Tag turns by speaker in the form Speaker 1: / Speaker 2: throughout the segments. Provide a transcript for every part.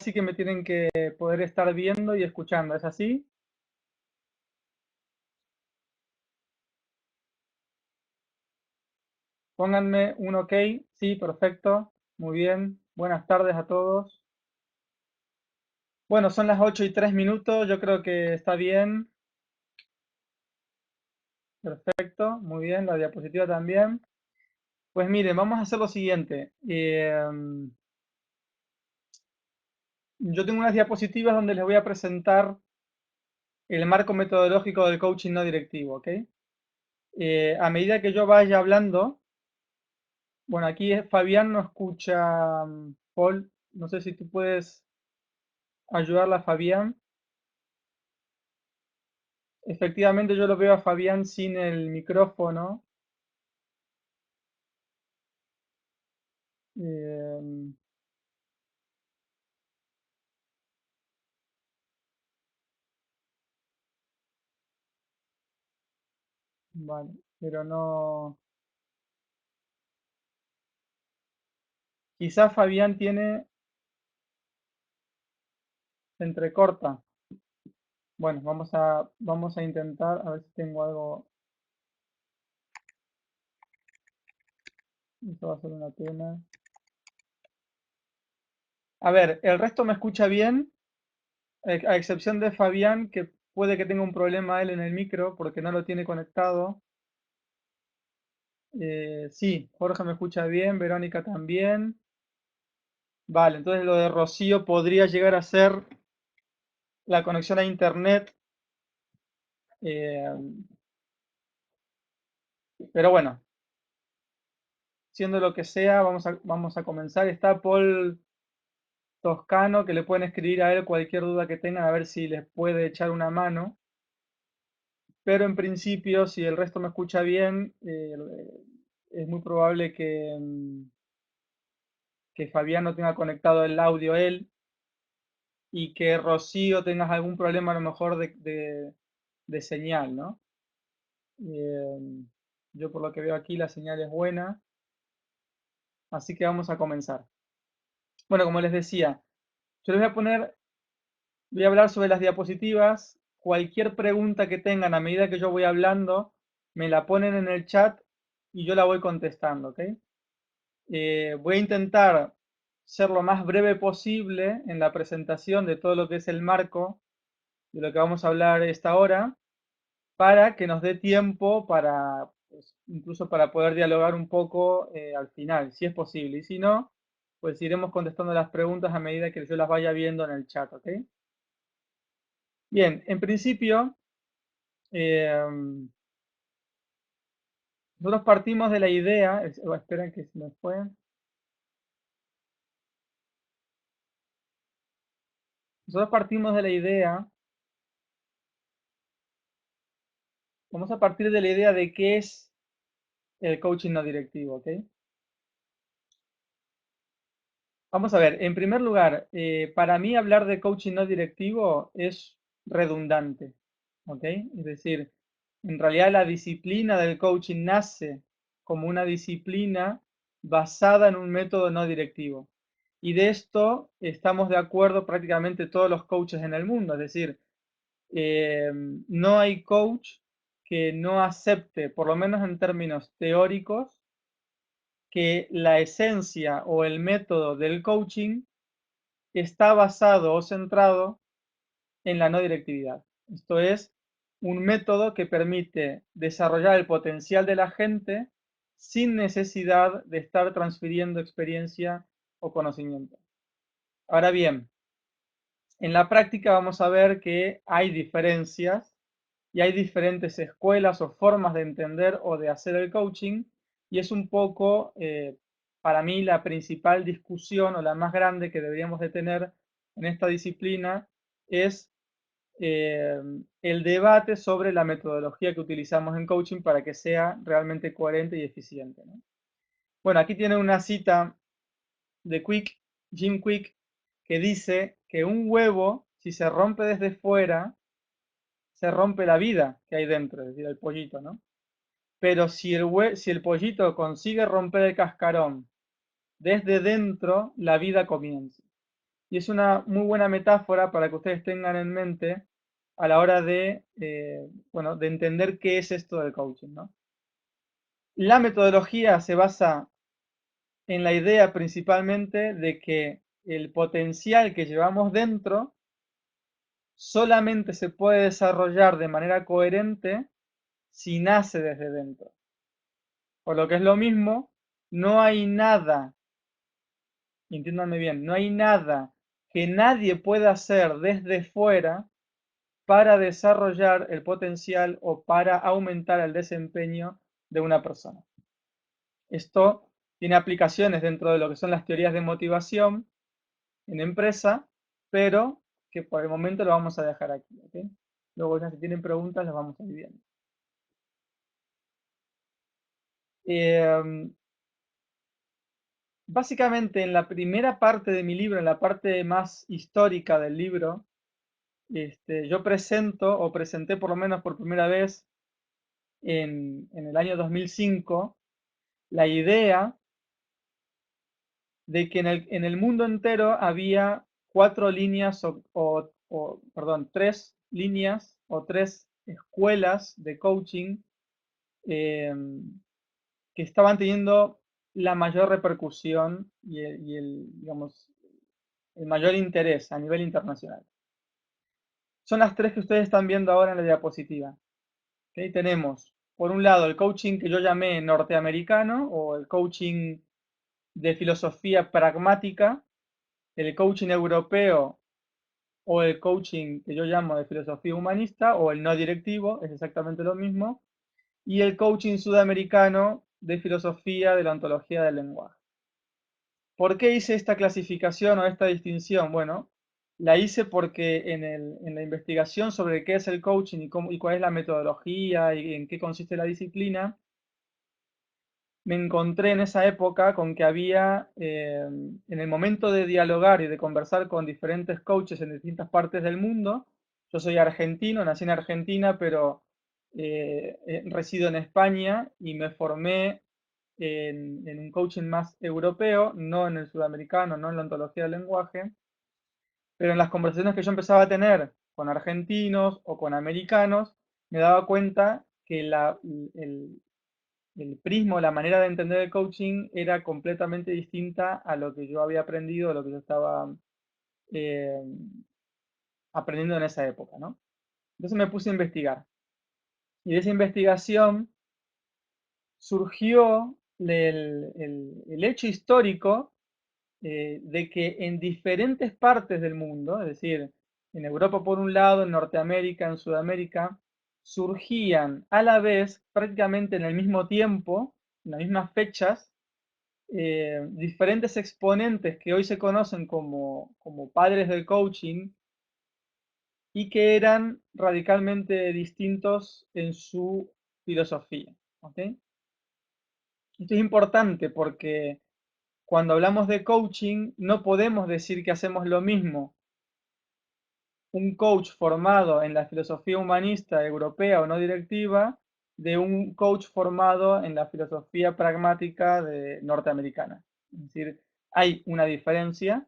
Speaker 1: sí que me tienen que poder estar viendo y escuchando, ¿es así? Pónganme un ok, sí, perfecto, muy bien, buenas tardes a todos. Bueno, son las 8:03, yo creo que está bien, perfecto, muy bien, la diapositiva también. Pues miren, vamos a hacer lo siguiente. Yo tengo unas diapositivas donde les voy a presentar el marco metodológico del coaching no directivo, ¿ok? A medida que yo vaya hablando, bueno, aquí Fabián no escucha, Paul, no sé si tú puedes ayudarla a Fabián. Efectivamente yo lo veo a Fabián sin el micrófono. Eh, vale, pero no. Quizás Fabián tiene entrecorta. Bueno, vamos a intentar a ver si tengo algo. Eso va a ser una pena. A ver, el resto me escucha bien, a excepción de Fabián, que puede que tenga un problema él en el micro porque no lo tiene conectado. Sí, Jorge me escucha bien, Verónica también. Vale, entonces lo de Rocío podría llegar a ser la conexión a internet. eh, pero bueno, siendo lo que sea, vamos a comenzar. Está Paul Toscano, que le pueden escribir a él cualquier duda que tengan, a ver si les puede echar una mano. Pero en principio, si el resto me escucha bien, es muy probable que Fabián no tenga conectado el audio él y que Rocío tengas algún problema a lo mejor de señal, ¿no? Eh, yo por lo que veo aquí la señal es buena, así que vamos a comenzar. Bueno, como les decía, yo les voy a hablar sobre las diapositivas. Cualquier pregunta que tengan a medida que yo voy hablando, me la ponen en el chat y yo la voy contestando, ¿ok? Voy a intentar ser lo más breve posible en la presentación de todo lo que es el marco de lo que vamos a hablar esta hora, para que nos dé tiempo para, pues, incluso para poder dialogar un poco al final, si es posible. Y si no, pues iremos contestando las preguntas a medida que yo las vaya viendo en el chat, ¿ok? Bien, en principio, eh, nosotros partimos de la idea, esperen que se me fue. Nosotros partimos de la idea, vamos a partir de la idea de qué es el coaching no directivo, ¿ok? Vamos a ver, en primer lugar, para mí hablar de coaching no directivo es redundante, ¿ok? Es decir, en realidad la disciplina del coaching nace como una disciplina basada en un método no directivo. Y de esto estamos de acuerdo prácticamente todos los coaches en el mundo, es decir, no hay coach que no acepte, por lo menos en términos teóricos, que la esencia o el método del coaching está basado o centrado en la no directividad. Esto es un método que permite desarrollar el potencial de la gente sin necesidad de estar transfiriendo experiencia o conocimiento. Ahora bien, en la práctica vamos a ver que hay diferencias y hay diferentes escuelas o formas de entender o de hacer el coaching, y es un poco, para mí, la principal discusión o la más grande que deberíamos de tener en esta disciplina es eh, el debate sobre la metodología que utilizamos en coaching para que sea realmente coherente y eficiente, ¿no? Bueno, aquí tiene una cita de Quick, Jim Quick, que dice que un huevo, si se rompe desde fuera, se rompe la vida que hay dentro, es decir, el pollito, ¿no? Pero si el pollito consigue romper el cascarón desde dentro, la vida comienza. y es una muy buena metáfora para que ustedes tengan en mente a la hora de, bueno, de entender qué es esto del coaching, ¿no? La metodología se basa en la idea principalmente de que el potencial que llevamos dentro solamente se puede desarrollar de manera coherente si nace desde dentro. Por lo que es lo mismo, no hay nada, entiéndanme bien, no hay nada que nadie pueda hacer desde fuera para desarrollar el potencial o para aumentar el desempeño de una persona. Esto tiene aplicaciones dentro de lo que son las teorías de motivación en empresa, pero que por el momento lo vamos a dejar aquí, ¿ok? Luego ya si tienen preguntas las vamos a ir viendo. Básicamente en la primera parte de mi libro, en la parte más histórica del libro, yo presento o presenté por lo menos por primera vez en el año 2005 la idea de que en el mundo entero había cuatro líneas perdón, tres líneas o tres escuelas de coaching eh, que estaban teniendo la mayor repercusión digamos, el mayor interés a nivel internacional. Son las tres que ustedes están viendo ahora en la diapositiva. ¿Ok? Tenemos, por un lado, el coaching que yo llamé norteamericano o el coaching de filosofía pragmática, el coaching europeo o el coaching que yo llamo de filosofía humanista o el no directivo, es exactamente lo mismo, y el coaching sudamericano de filosofía de la ontología del lenguaje. ¿Por qué hice esta clasificación o esta distinción? Bueno, la hice porque en la investigación sobre qué es el coaching y cuál es la metodología y en qué consiste la disciplina, me encontré en esa época con que había, en el momento de dialogar y de conversar con diferentes coaches en distintas partes del mundo, yo soy argentino, nací en Argentina, pero resido en España y me formé en un coaching más europeo, no en el sudamericano, no en la ontología del lenguaje, pero en las conversaciones que yo empezaba a tener con argentinos o con americanos, me daba cuenta que el prisma, la manera de entender el coaching era completamente distinta a lo que yo había aprendido, a lo que yo estaba eh, aprendiendo en esa época, ¿no? Entonces me puse a investigar. Y de esa investigación surgió el hecho histórico de que en diferentes partes del mundo, es decir, en Europa por un lado, en Norteamérica, en Sudamérica, surgían a la vez, prácticamente en el mismo tiempo, en las mismas fechas, diferentes exponentes que hoy se conocen como padres del coaching y que eran radicalmente distintos en su filosofía. ¿Ok? Esto es importante porque cuando hablamos de coaching no podemos decir que hacemos lo mismo un coach formado en la filosofía humanista europea o no directiva de un coach formado en la filosofía pragmática norteamericana. Es decir, hay una diferencia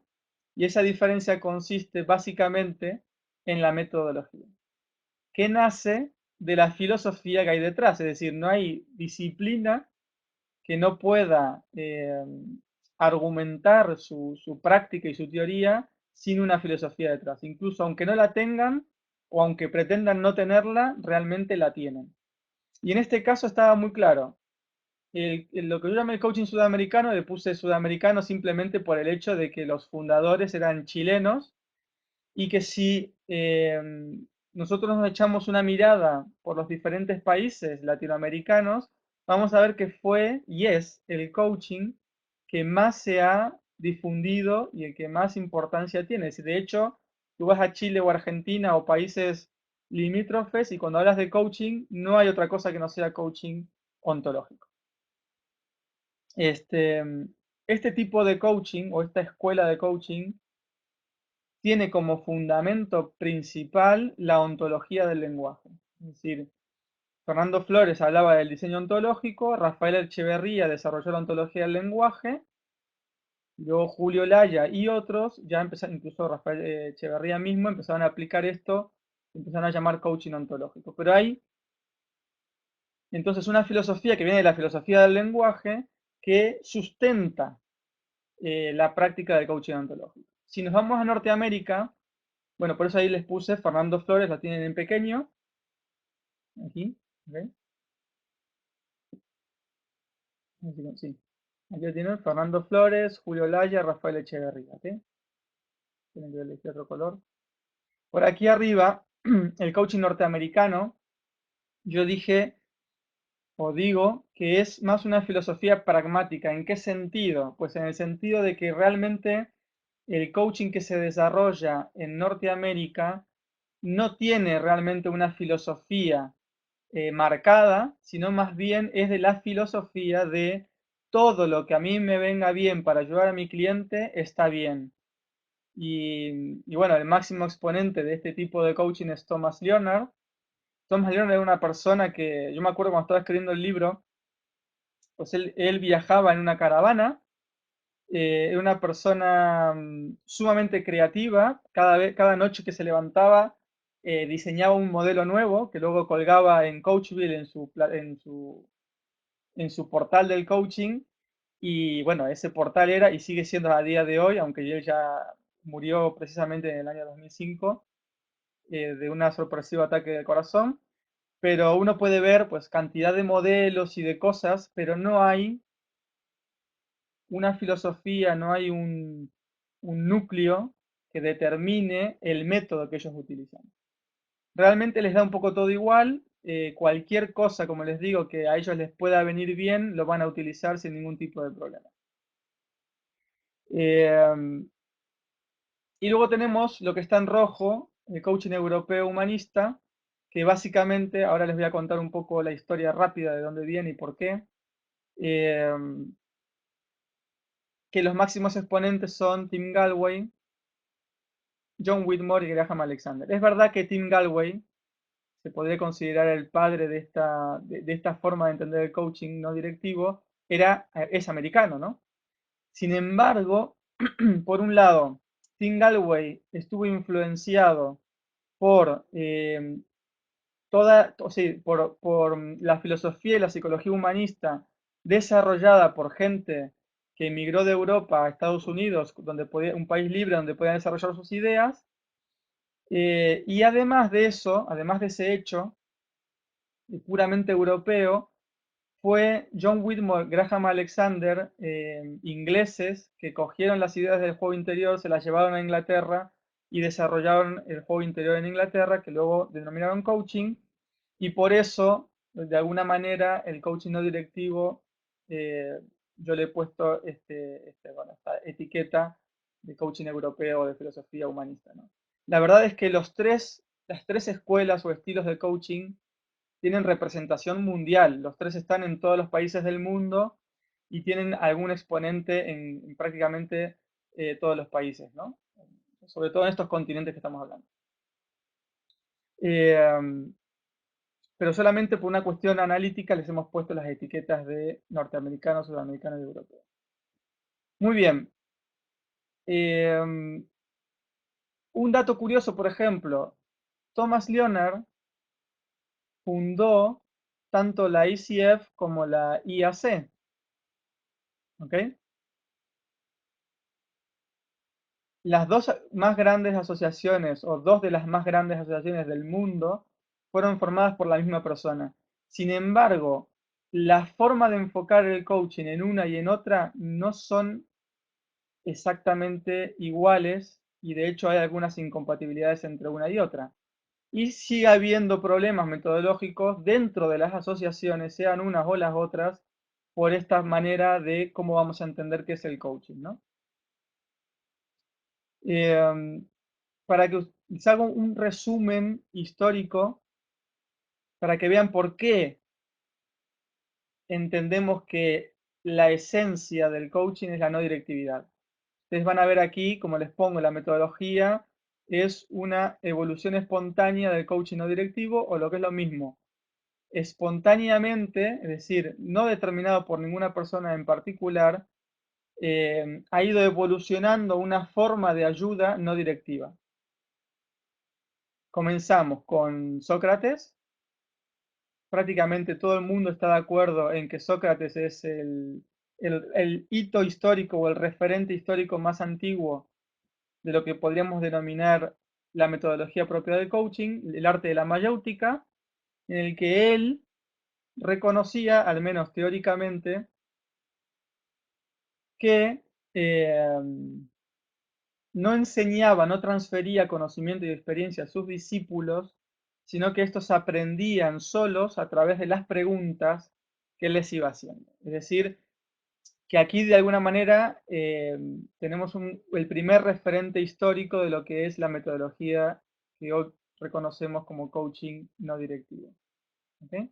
Speaker 1: y esa diferencia consiste básicamente en la metodología, que nace de la filosofía que hay detrás, es decir, no hay disciplina que no pueda argumentar su práctica y su teoría sin una filosofía detrás. Incluso aunque no la tengan o aunque pretendan no tenerla, realmente la tienen. Y en este caso estaba muy claro. Lo que yo llamé el coaching sudamericano, le puse sudamericano simplemente por el hecho de que los fundadores eran chilenos y que si nosotros nos echamos una mirada por los diferentes países latinoamericanos, vamos a ver que fue y es el coaching que más se ha difundido y el que más importancia tiene. Si de hecho tú vas a Chile o Argentina o países limítrofes y cuando hablas de coaching no hay otra cosa que no sea coaching ontológico. Este, este tipo de coaching o esta escuela de coaching tiene como fundamento principal la ontología del lenguaje. Es decir, Fernando Flores hablaba del diseño ontológico, Rafael Echeverría desarrolló la ontología del lenguaje Luego Julio Laya y otros ya empezaron, incluso Rafael Echeverría mismo, empezaron a aplicar esto, empezaron a llamar coaching ontológico. Pero hay entonces una filosofía que viene de la filosofía del lenguaje que sustenta la práctica del coaching ontológico. Si nos vamos a Norteamérica, bueno, por eso ahí les puse Fernando Flores, la tienen en pequeño, aquí, ¿ok? Sí, aquí lo tienen Fernando Flores, Julio Laya, Rafael Echeverría, ¿ok? Tienen que elegir otro color. Por aquí arriba, el coaching norteamericano, yo dije o digo que es más una filosofía pragmática. ¿En qué sentido? Pues en el sentido de que realmente el coaching que se desarrolla en Norteamérica no tiene realmente una filosofía marcada, sino más bien es de la filosofía de todo lo que a mí me venga bien para ayudar a mi cliente está bien. Y bueno, el máximo exponente de este tipo de coaching es Thomas Leonard. Thomas Leonard era una persona que, yo me acuerdo cuando estaba escribiendo el libro, pues él viajaba en una caravana, era una persona sumamente creativa, cada noche que se levantaba diseñaba un modelo nuevo que luego colgaba en Coachville en su portal del coaching. Y bueno, ese portal era y sigue siendo a día de hoy, aunque él ya murió precisamente en el año 2005 de un sorpresivo ataque de corazón, pero uno puede ver pues cantidad de modelos y de cosas, pero no hay una filosofía, no hay un núcleo que determine el método que ellos utilizan. Realmente les da un poco todo igual, cualquier cosa, como les digo, que a ellos les pueda venir bien, lo van a utilizar sin ningún tipo de problema. Eh, y luego tenemos lo que está en rojo, el coaching europeo humanista, que básicamente, ahora les voy a contar un poco la historia rápida de dónde viene y por qué, eh, que los máximos exponentes son Tim Galway, John Whitmore y Graham Alexander. Es verdad que Tim Galway se podría considerar el padre de esta forma de entender el coaching no directivo, es americano, ¿no? Sin embargo, por un lado, Tim Galway estuvo influenciado por o sea, por la filosofía y la psicología humanista desarrollada por gente que emigró de Europa a Estados Unidos, un país libre donde podían desarrollar sus ideas. Y además de eso, además de ese hecho puramente europeo, fue John Whitmore, Graham Alexander, ingleses, que cogieron las ideas del juego interior, se las llevaron a Inglaterra y desarrollaron el juego interior en Inglaterra, que luego denominaron coaching, y por eso, de alguna manera, el coaching no directivo, eh, yo le he puesto bueno, esta etiqueta de coaching europeo o de filosofía humanista, ¿no? La verdad es que las tres escuelas o estilos de coaching tienen representación mundial. Los tres están en todos los países del mundo y tienen algún exponente en prácticamente todos los países, ¿no? Sobre todo en estos continentes que estamos hablando. Eh, pero solamente por una cuestión analítica les hemos puesto las etiquetas de norteamericanos, sudamericanos y europeos. Muy bien. Eh, un dato curioso, por ejemplo, Thomas Leonard fundó tanto la ICF como la IAC, ¿ok? Las dos más grandes asociaciones, o dos de las más grandes asociaciones del mundo, fueron formadas por la misma persona. Sin embargo, la forma de enfocar el coaching en una y en otra no son exactamente iguales y de hecho hay algunas incompatibilidades entre una y otra. Y sigue habiendo problemas metodológicos dentro de las asociaciones, sean unas o las otras, por esta manera de cómo vamos a entender qué es el coaching, ¿no? Eh, para que les haga un resumen histórico, para que vean por qué entendemos que la esencia del coaching es la no directividad. Ustedes van a ver aquí, como les pongo, la metodología es una evolución espontánea del coaching no directivo, o lo que es lo mismo, espontáneamente, es decir, no determinado por ninguna persona en particular, ha ido evolucionando una forma de ayuda no directiva. Comenzamos con Sócrates. Prácticamente todo el mundo está de acuerdo en que Sócrates es el hito histórico o el referente histórico más antiguo de lo que podríamos denominar la metodología propia del coaching, el arte de la mayéutica, en el que él reconocía, al menos teóricamente, que no enseñaba, no transfería conocimiento y experiencia a sus discípulos, sino que estos aprendían solos a través de las preguntas que él les iba haciendo. Es decir, que aquí de alguna manera tenemos el primer referente histórico de lo que es la metodología que hoy reconocemos como coaching no directivo. ¿Okay?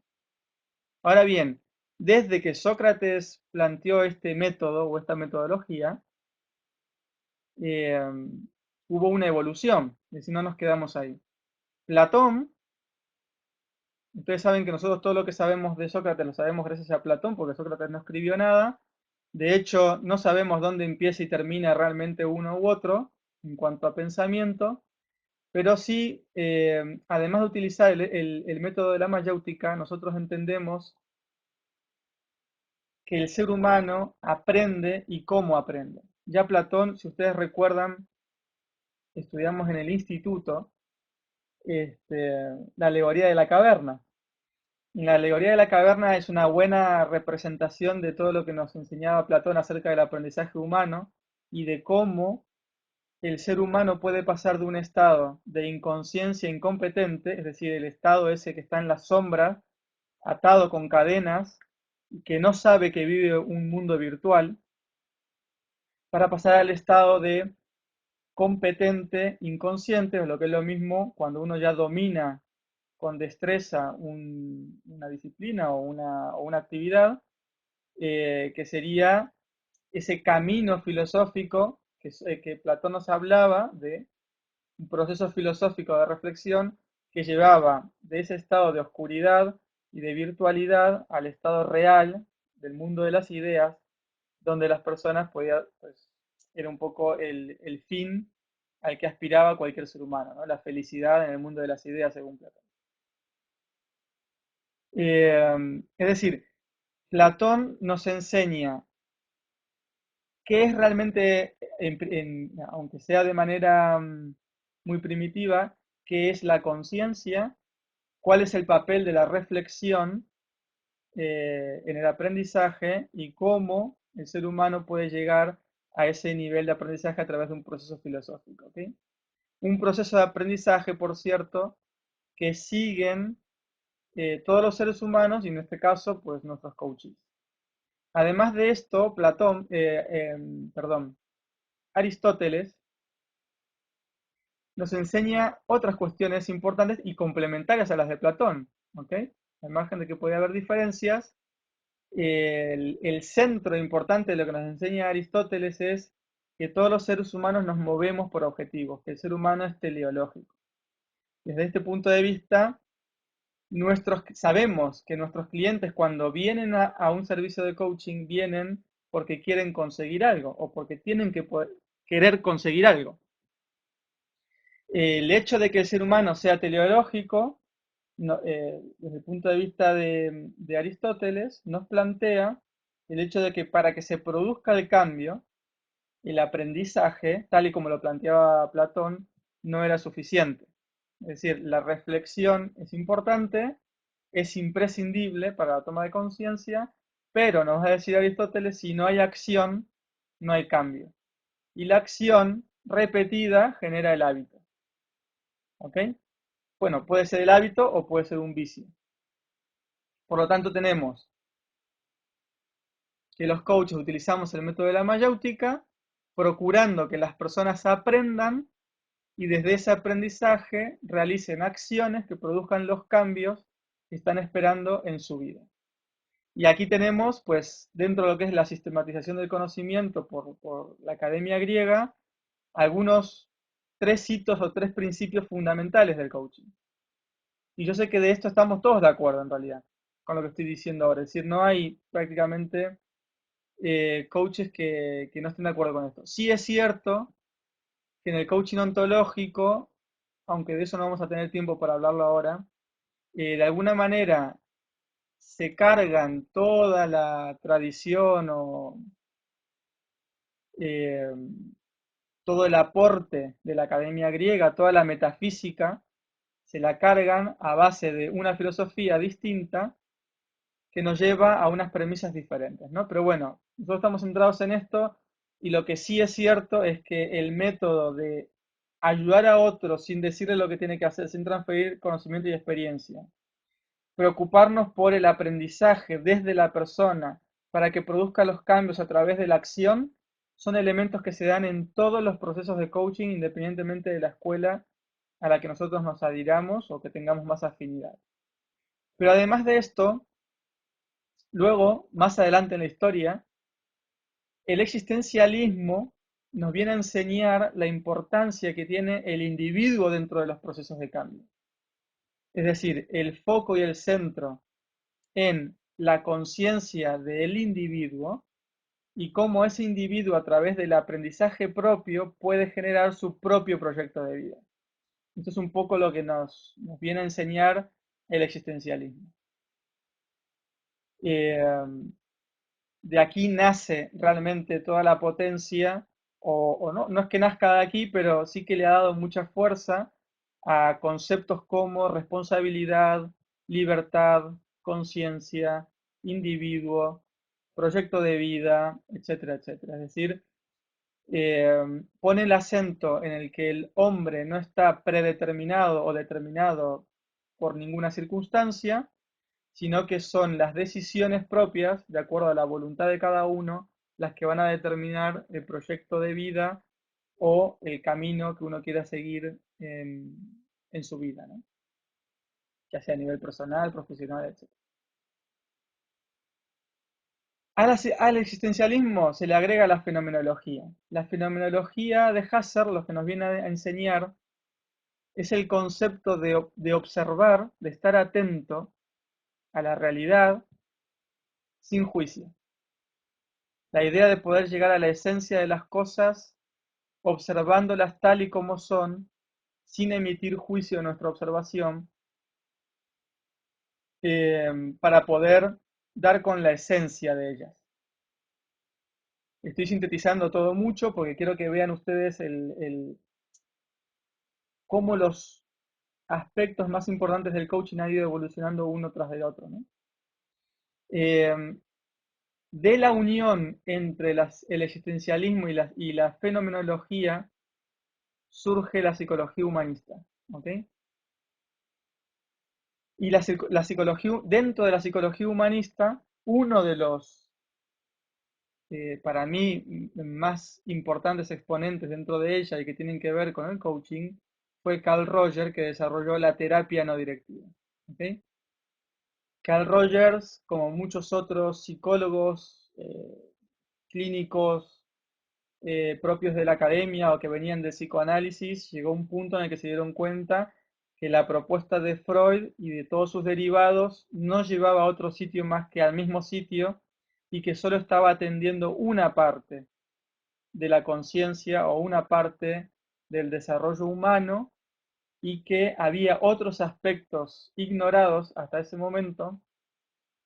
Speaker 1: Ahora bien, desde que Sócrates planteó este método o esta metodología, eh, hubo una evolución, es decir, no nos quedamos ahí. Platón, ustedes saben que nosotros todo lo que sabemos de Sócrates lo sabemos gracias a Platón, porque Sócrates no escribió nada. De hecho, no sabemos dónde empieza y termina realmente uno u otro en cuanto a pensamiento, pero sí, además de utilizar el método de la mayéutica, nosotros entendemos que el ser humano aprende y cómo aprende. Ya Platón, si ustedes recuerdan, estudiamos en el instituto la alegoría de la caverna. Y la alegoría de la caverna es una buena representación de todo lo que nos enseñaba Platón acerca del aprendizaje humano y de cómo el ser humano puede pasar de un estado de inconsciencia incompetente, es decir, el estado ese que está en la sombra, atado con cadenas, y que no sabe que vive un mundo virtual, para pasar al estado de competente inconsciente, o lo que es lo mismo cuando uno ya domina con destreza una disciplina o una actividad, que sería ese camino filosófico que Platón nos hablaba de un proceso filosófico de reflexión que llevaba de ese estado de oscuridad y de virtualidad al estado real del mundo de las ideas, donde las personas podían, pues, era un poco el fin al que aspiraba cualquier ser humano, ¿no? La felicidad en el mundo de las ideas, según Platón. Es decir, Platón nos enseña qué es realmente, aunque sea de manera muy primitiva, qué es la conciencia, cuál es el papel de la reflexión en el aprendizaje y cómo el ser humano puede llegar a ese nivel de aprendizaje a través de un proceso filosófico. ¿Okay? Un proceso de aprendizaje, por cierto, que siguen todos los seres humanos y en este caso, pues nuestros coaches. Además de esto, Aristóteles nos enseña otras cuestiones importantes y complementarias a las de Platón. ¿Ok? Al margen de que puede haber diferencias, el centro importante de lo que nos enseña Aristóteles es que todos los seres humanos nos movemos por objetivos, que el ser humano es teleológico. Desde este punto de vista, sabemos que nuestros clientes cuando vienen a un servicio de coaching vienen porque quieren conseguir algo o porque tienen que querer conseguir algo. El hecho de que el ser humano sea teleológico, desde el punto de vista de Aristóteles, nos plantea el hecho de que para que se produzca el cambio, el aprendizaje, tal y como lo planteaba Platón, no era suficiente. Es decir, la reflexión es importante, es imprescindible para la toma de conciencia, pero nos va a decir Aristóteles, si no hay acción, no hay cambio. Y la acción repetida genera el hábito. ¿Ok? Bueno, puede ser el hábito o puede ser un vicio. Por lo tanto, tenemos que los coaches utilizamos el método de la mayéutica, procurando que las personas aprendan y desde ese aprendizaje realicen acciones que produzcan los cambios que están esperando en su vida. Y aquí tenemos, pues, dentro de lo que es la sistematización del conocimiento por la academia griega, algunos tres hitos o tres principios fundamentales del coaching. Y yo sé que de esto estamos todos de acuerdo en realidad, con lo que estoy diciendo ahora. Es decir, no hay prácticamente coaches que no estén de acuerdo con esto. Sí es cierto que en el coaching ontológico, aunque de eso no vamos a tener tiempo para hablarlo ahora, de alguna manera se cargan toda la tradición o eh, todo el aporte de la academia griega, toda la metafísica, se la cargan a base de una filosofía distinta que nos lleva a unas premisas diferentes, ¿no? Pero bueno, nosotros estamos centrados en esto y lo que sí es cierto es que el método de ayudar a otros sin decirle lo que tiene que hacer, sin transferir conocimiento y experiencia, preocuparnos por el aprendizaje desde la persona para que produzca los cambios a través de la acción, son elementos que se dan en todos los procesos de coaching, independientemente de la escuela a la que nosotros nos adhiramos o que tengamos más afinidad. Pero además de esto, luego, más adelante en la historia, el existencialismo nos viene a enseñar la importancia que tiene el individuo dentro de los procesos de cambio. Es decir, el foco y el centro en la conciencia del individuo y cómo ese individuo a través del aprendizaje propio puede generar su propio proyecto de vida. Esto es un poco lo que nos viene a enseñar el existencialismo. Eh, de aquí nace realmente toda la potencia, o no, no es que nazca de aquí, pero sí que le ha dado mucha fuerza a conceptos como responsabilidad, libertad, conciencia, individuo, proyecto de vida, etcétera, etcétera. Es decir, pone el acento en el que el hombre no está predeterminado o determinado por ninguna circunstancia, sino que son las decisiones propias, de acuerdo a la voluntad de cada uno, las que van a determinar el proyecto de vida o el camino que uno quiera seguir en su vida, ¿no? Ya sea a nivel personal, profesional, etc. Al existencialismo se le agrega la fenomenología. La fenomenología de Husserl lo que nos viene a enseñar es el concepto de observar, de estar atento a la realidad sin juicio. La idea de poder llegar a la esencia de las cosas observándolas tal y como son, sin emitir juicio de nuestra observación, para poder dar con la esencia de ellas. Estoy sintetizando todo mucho porque quiero que vean ustedes cómo los aspectos más importantes del coaching han ido evolucionando uno tras del otro, ¿no? Eh, de la unión entre el existencialismo y la fenomenología surge la psicología humanista, ¿ok? Y la psicología, dentro de la psicología humanista, uno de los, para mí, más importantes exponentes dentro de ella y que tienen que ver con el coaching, fue Carl Rogers, que desarrolló la terapia no directiva. ¿Okay? Carl Rogers, como muchos otros psicólogos clínicos propios de la academia o que venían de psicoanálisis, llegó a un punto en el que se dieron cuenta que la propuesta de Freud y de todos sus derivados no llevaba a otro sitio más que al mismo sitio y que solo estaba atendiendo una parte de la conciencia o una parte del desarrollo humano y que había otros aspectos ignorados hasta ese momento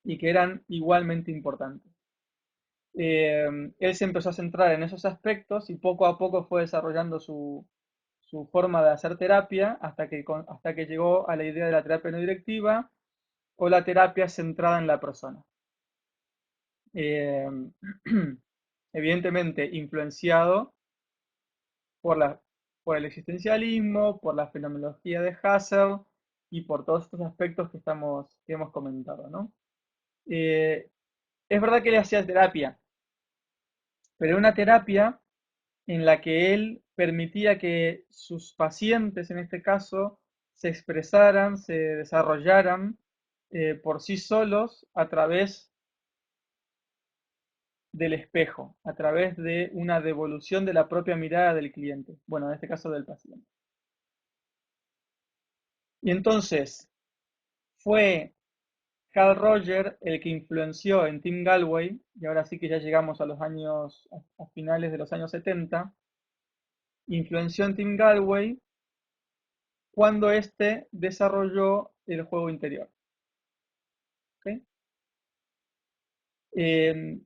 Speaker 1: y que eran igualmente importantes. Él se empezó a centrar en esos aspectos y poco a poco fue desarrollando su forma de hacer terapia hasta que llegó a la idea de la terapia no directiva o la terapia centrada en la persona. Eh, evidentemente influenciado por, por el existencialismo, por la fenomenología de Husserl y por todos estos aspectos que hemos comentado, ¿no? Es verdad que él hacía terapia, pero una terapia en la que él permitía que sus pacientes, en este caso, se expresaran, se desarrollaran por sí solos a través del espejo, a través de una devolución de la propia mirada del cliente, bueno, en este caso del paciente. Y entonces fue Carl Roger, el que influenció en Tim Galway, y ahora sí que ya llegamos a los años, a finales de los años 70, influenció en Tim Galway cuando éste desarrolló el juego interior. ¿Ok? Eh,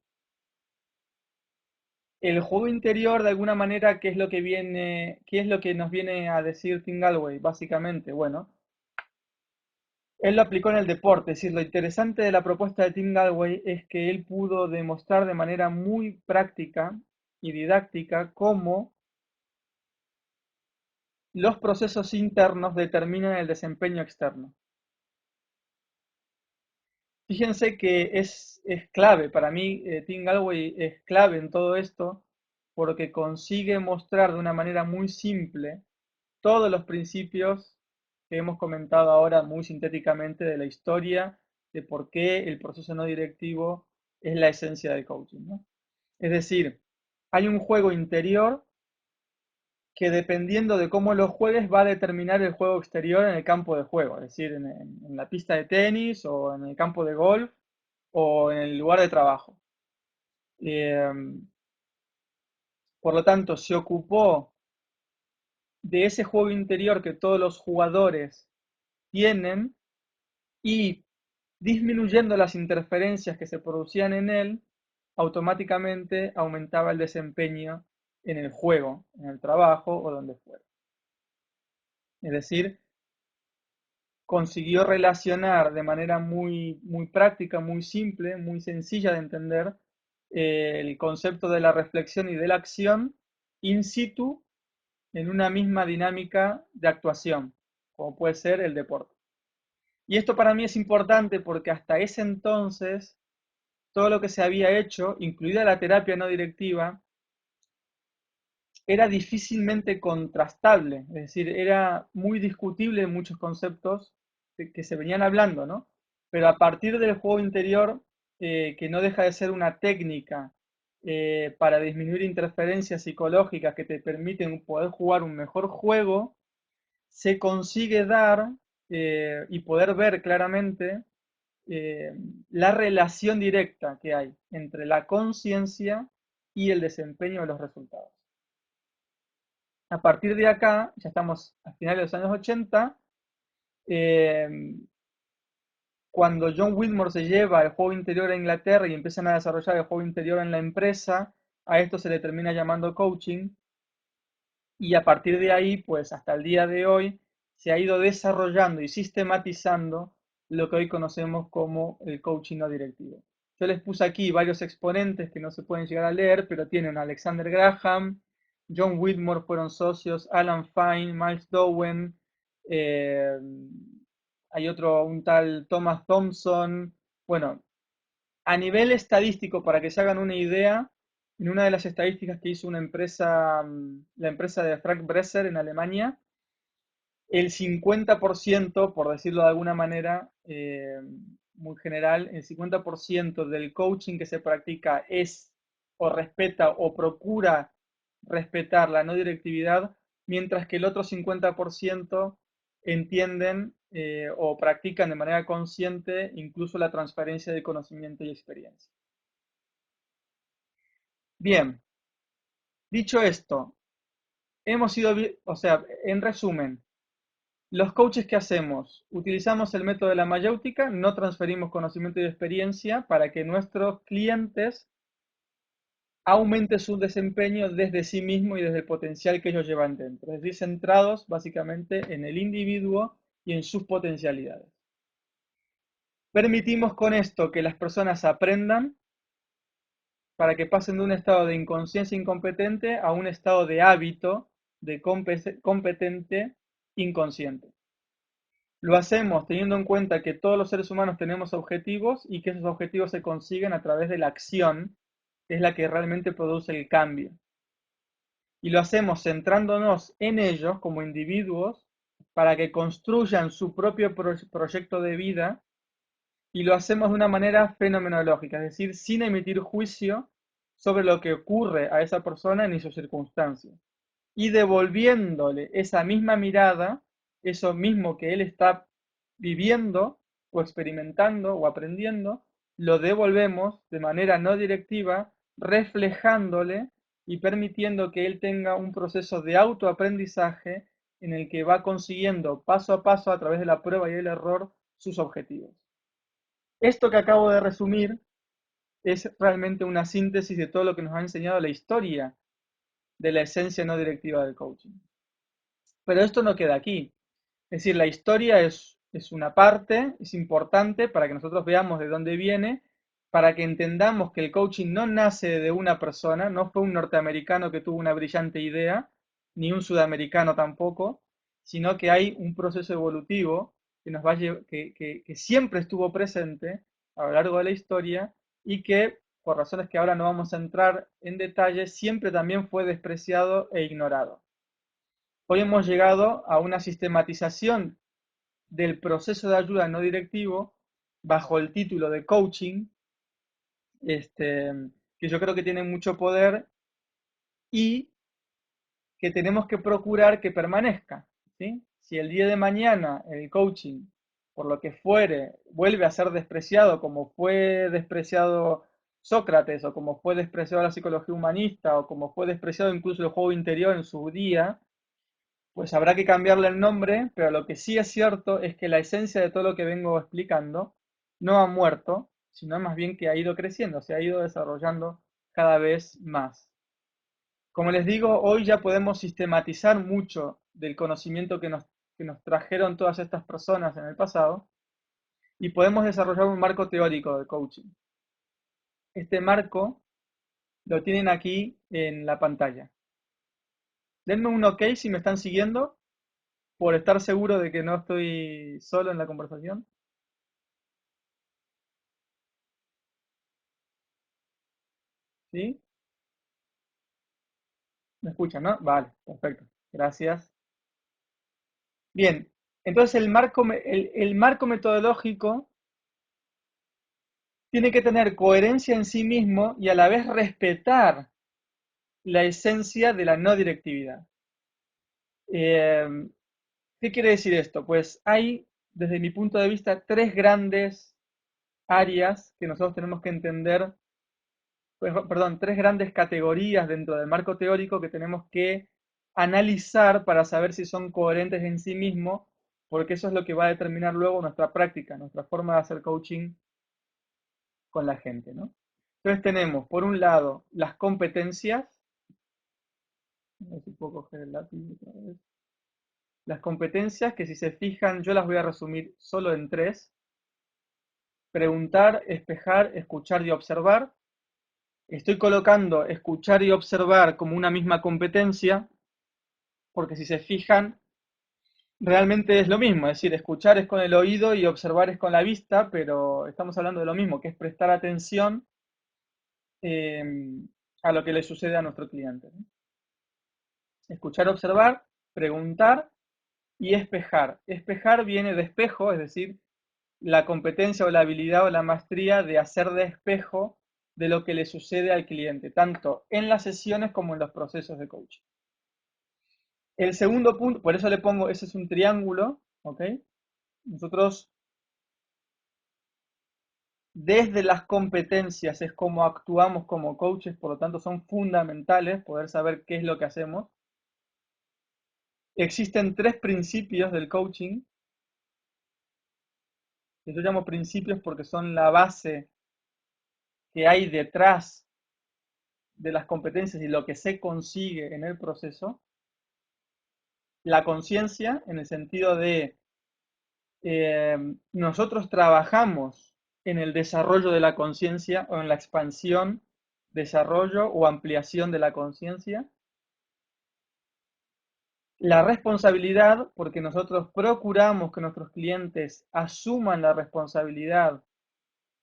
Speaker 1: el juego interior, de alguna manera, qué es lo que nos viene a decir Tim Galway? Básicamente, bueno, él lo aplicó en el deporte, es decir, lo interesante de la propuesta de Tim Galway es que él pudo demostrar de manera muy práctica y didáctica cómo los procesos internos determinan el desempeño externo. Fíjense que es clave, para mí Tim Galway es clave en todo esto porque consigue mostrar de una manera muy simple todos los principios que hemos comentado ahora muy sintéticamente de la historia, de por qué el proceso no directivo es la esencia del coaching, ¿no? Es decir, hay un juego interior que dependiendo de cómo lo juegues va a determinar el juego exterior en el campo de juego, es decir, en la pista de tenis o en el campo de golf o en el lugar de trabajo. Eh, por lo tanto, se ocupó de ese juego interior que todos los jugadores tienen y disminuyendo las interferencias que se producían en él, automáticamente aumentaba el desempeño en el juego, en el trabajo o donde fuera. Es decir, consiguió relacionar de manera muy práctica, muy simple, muy sencilla de entender el concepto de la reflexión y de la acción in situ en una misma dinámica de actuación, como puede ser el deporte. Y esto para mí es importante porque hasta ese entonces todo lo que se había hecho, incluida la terapia no directiva, era difícilmente contrastable, es decir, era muy discutible en muchos conceptos que se venían hablando, ¿no? Pero a partir del juego interior, que no deja de ser una técnica para disminuir interferencias psicológicas que te permiten poder jugar un mejor juego, se consigue dar y poder ver claramente eh, la relación directa que hay entre la conciencia y el desempeño de los resultados. A partir de acá, ya estamos a finales de los años 80, eh, cuando John Whitmore se lleva el juego interior a Inglaterra y empiezan a desarrollar el juego interior en la empresa, a esto se le termina llamando coaching, y a partir de ahí, pues hasta el día de hoy, se ha ido desarrollando y sistematizando lo que hoy conocemos como el coaching no directivo. Yo les puse aquí varios exponentes que no se pueden llegar a leer, pero tienen Alexander Graham, John Whitmore fueron socios, Alan Fine, Miles Dowen, eh, hay otro, un tal Thomas Thompson. Bueno, a nivel estadístico, para que se hagan una idea, en una de las estadísticas que hizo una empresa, la empresa de Frank Bresser en Alemania, el 50%, por decirlo de alguna manera muy general, el 50% del coaching que se practica es o respeta o procura respetar la no directividad, mientras que el otro 50% entienden o practican de manera consciente incluso la transferencia de conocimiento y experiencia. Bien, dicho esto, hemos ido, o sea, en resumen, los coaches que hacemos, utilizamos el método de la mayéutica, no transferimos conocimiento y experiencia para que nuestros clientes aumenten su desempeño desde sí mismo y desde el potencial que ellos llevan dentro, es decir, centrados básicamente en el individuo y en sus potencialidades. Permitimos con esto que las personas aprendan para que pasen de un estado de inconsciencia incompetente a un estado de hábito de competente inconsciente. Lo hacemos teniendo en cuenta que todos los seres humanos tenemos objetivos y que esos objetivos se consiguen a través de la acción, que es la que realmente produce el cambio. Y lo hacemos centrándonos en ellos como individuos para que construyan su propio proyecto de vida y lo hacemos de una manera fenomenológica, es decir, sin emitir juicio sobre lo que ocurre a esa persona ni sus circunstancias. Y devolviéndole esa misma mirada, eso mismo que él está viviendo, o experimentando o aprendiendo, lo devolvemos de manera no directiva, reflejándole y permitiendo que él tenga un proceso de autoaprendizaje en el que va consiguiendo paso a paso a través de la prueba y el error sus objetivos. Esto que acabo de resumir es realmente una síntesis de todo lo que nos ha enseñado la historia de la esencia no directiva del coaching. Pero esto no queda aquí. Es decir, la historia es una parte, es importante para que nosotros veamos de dónde viene, para que entendamos que el coaching no nace de una persona, no fue un norteamericano que tuvo una brillante idea, ni un sudamericano tampoco, sino que hay un proceso evolutivo que, nos va a que siempre estuvo presente a lo largo de la historia y que, por razones que ahora no vamos a entrar en detalle, siempre también fue despreciado e ignorado. Hoy hemos llegado a una sistematización del proceso de ayuda no directivo bajo el título de coaching, que yo creo que tiene mucho poder y que tenemos que procurar que permanezca, ¿sí? Si el día de mañana el coaching, por lo que fuere, vuelve a ser despreciado como fue despreciado Sócrates o como fue despreciado la psicología humanista o como fue despreciado incluso el juego interior en su día, pues habrá que cambiarle el nombre, pero lo que sí es cierto es que la esencia de todo lo que vengo explicando no ha muerto, sino más bien que ha ido creciendo, se ha ido desarrollando cada vez más. Como les digo, hoy ya podemos sistematizar mucho del conocimiento que nos trajeron todas estas personas en el pasado y podemos desarrollar un marco teórico de coaching. Este marco lo tienen aquí en la pantalla. Denme un ok si me están siguiendo, por estar seguro de que no estoy solo en la conversación. ¿Sí? ¿Me escuchan, no? Vale, perfecto. Gracias. Bien, entonces el marco metodológico tiene que tener coherencia en sí mismo y a la vez respetar la esencia de la no directividad. Eh, ¿Qué quiere decir esto? Pues hay, desde mi punto de vista, tres grandes áreas que nosotros tenemos que entender, perdón, tres grandes categorías dentro del marco teórico que tenemos que analizar para saber si son coherentes en sí mismos, porque eso es lo que va a determinar luego nuestra práctica, nuestra forma de hacer coaching con la gente, ¿no? Entonces tenemos, por un lado, las competencias. A ver si puedo coger el lápiz otra vez. Las competencias, que si se fijan, yo las voy a resumir solo en tres. Preguntar, espejar, escuchar y observar. Estoy colocando escuchar y observar como una misma competencia, porque si se fijan, realmente es lo mismo. Es decir, escuchar es con el oído y observar es con la vista, pero estamos hablando de lo mismo, que es prestar atención eh, a lo que le sucede a nuestro cliente, ¿no? Escuchar, observar, preguntar y espejar. Espejar viene de espejo, es decir, la competencia o la habilidad o la maestría de hacer de espejo de lo que le sucede al cliente, tanto en las sesiones como en los procesos de coaching. El segundo punto, por eso le pongo, ese es un triángulo, ¿ok? Nosotros, desde las competencias, es como actuamos como coaches, por lo tanto son fundamentales poder saber qué es lo que hacemos. Existen tres principios del coaching, que yo llamo principios porque son la base que hay detrás de las competencias y lo que se consigue en el proceso. La conciencia, en el sentido de eh, nosotros trabajamos en el desarrollo de la conciencia o en la expansión, desarrollo o ampliación de la conciencia. La responsabilidad, porque nosotros procuramos que nuestros clientes asuman la responsabilidad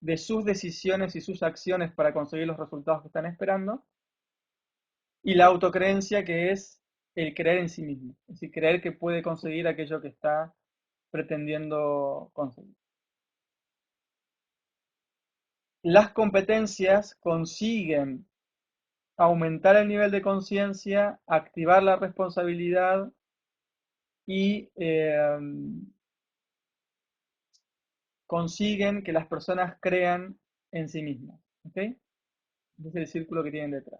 Speaker 1: de sus decisiones y sus acciones para conseguir los resultados que están esperando. Y la autocreencia, que es el creer en sí mismo, es decir, creer que puede conseguir aquello que está pretendiendo conseguir. Las competencias consiguen aumentar el nivel de conciencia, activar la responsabilidad y consiguen que las personas crean en sí mismas. ¿Ok? Ese es el círculo que tienen detrás.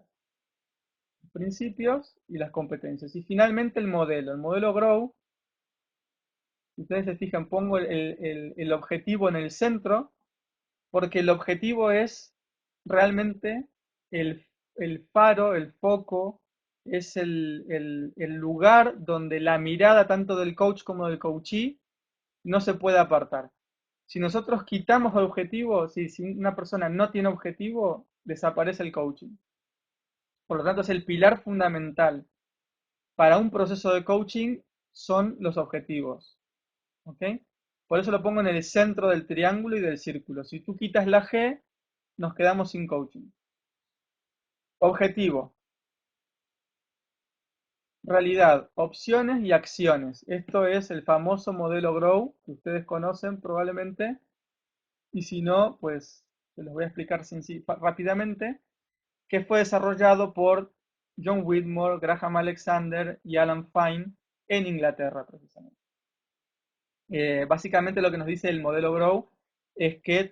Speaker 1: Los principios y las competencias. Y finalmente el modelo. El modelo Grow, si ustedes se fijan, pongo el objetivo en el centro, porque el objetivo es realmente el, el faro, el foco, es el lugar donde la mirada tanto del coach como del coachee no se puede apartar. Si nosotros quitamos el objetivo, si una persona no tiene objetivo, desaparece el coaching. Por lo tanto, es el pilar fundamental para un proceso de coaching son los objetivos. ¿Ok? Por eso lo pongo en el centro del triángulo y del círculo. Si tú quitas la G, nos quedamos sin coaching. Objetivo, realidad, opciones y acciones. Esto es el famoso modelo Grow, que ustedes conocen probablemente, y si no, pues se los voy a explicar rápidamente, que fue desarrollado por John Whitmore, Graham Alexander y Alan Fine en Inglaterra, precisamente. Básicamente lo que nos dice el modelo Grow es que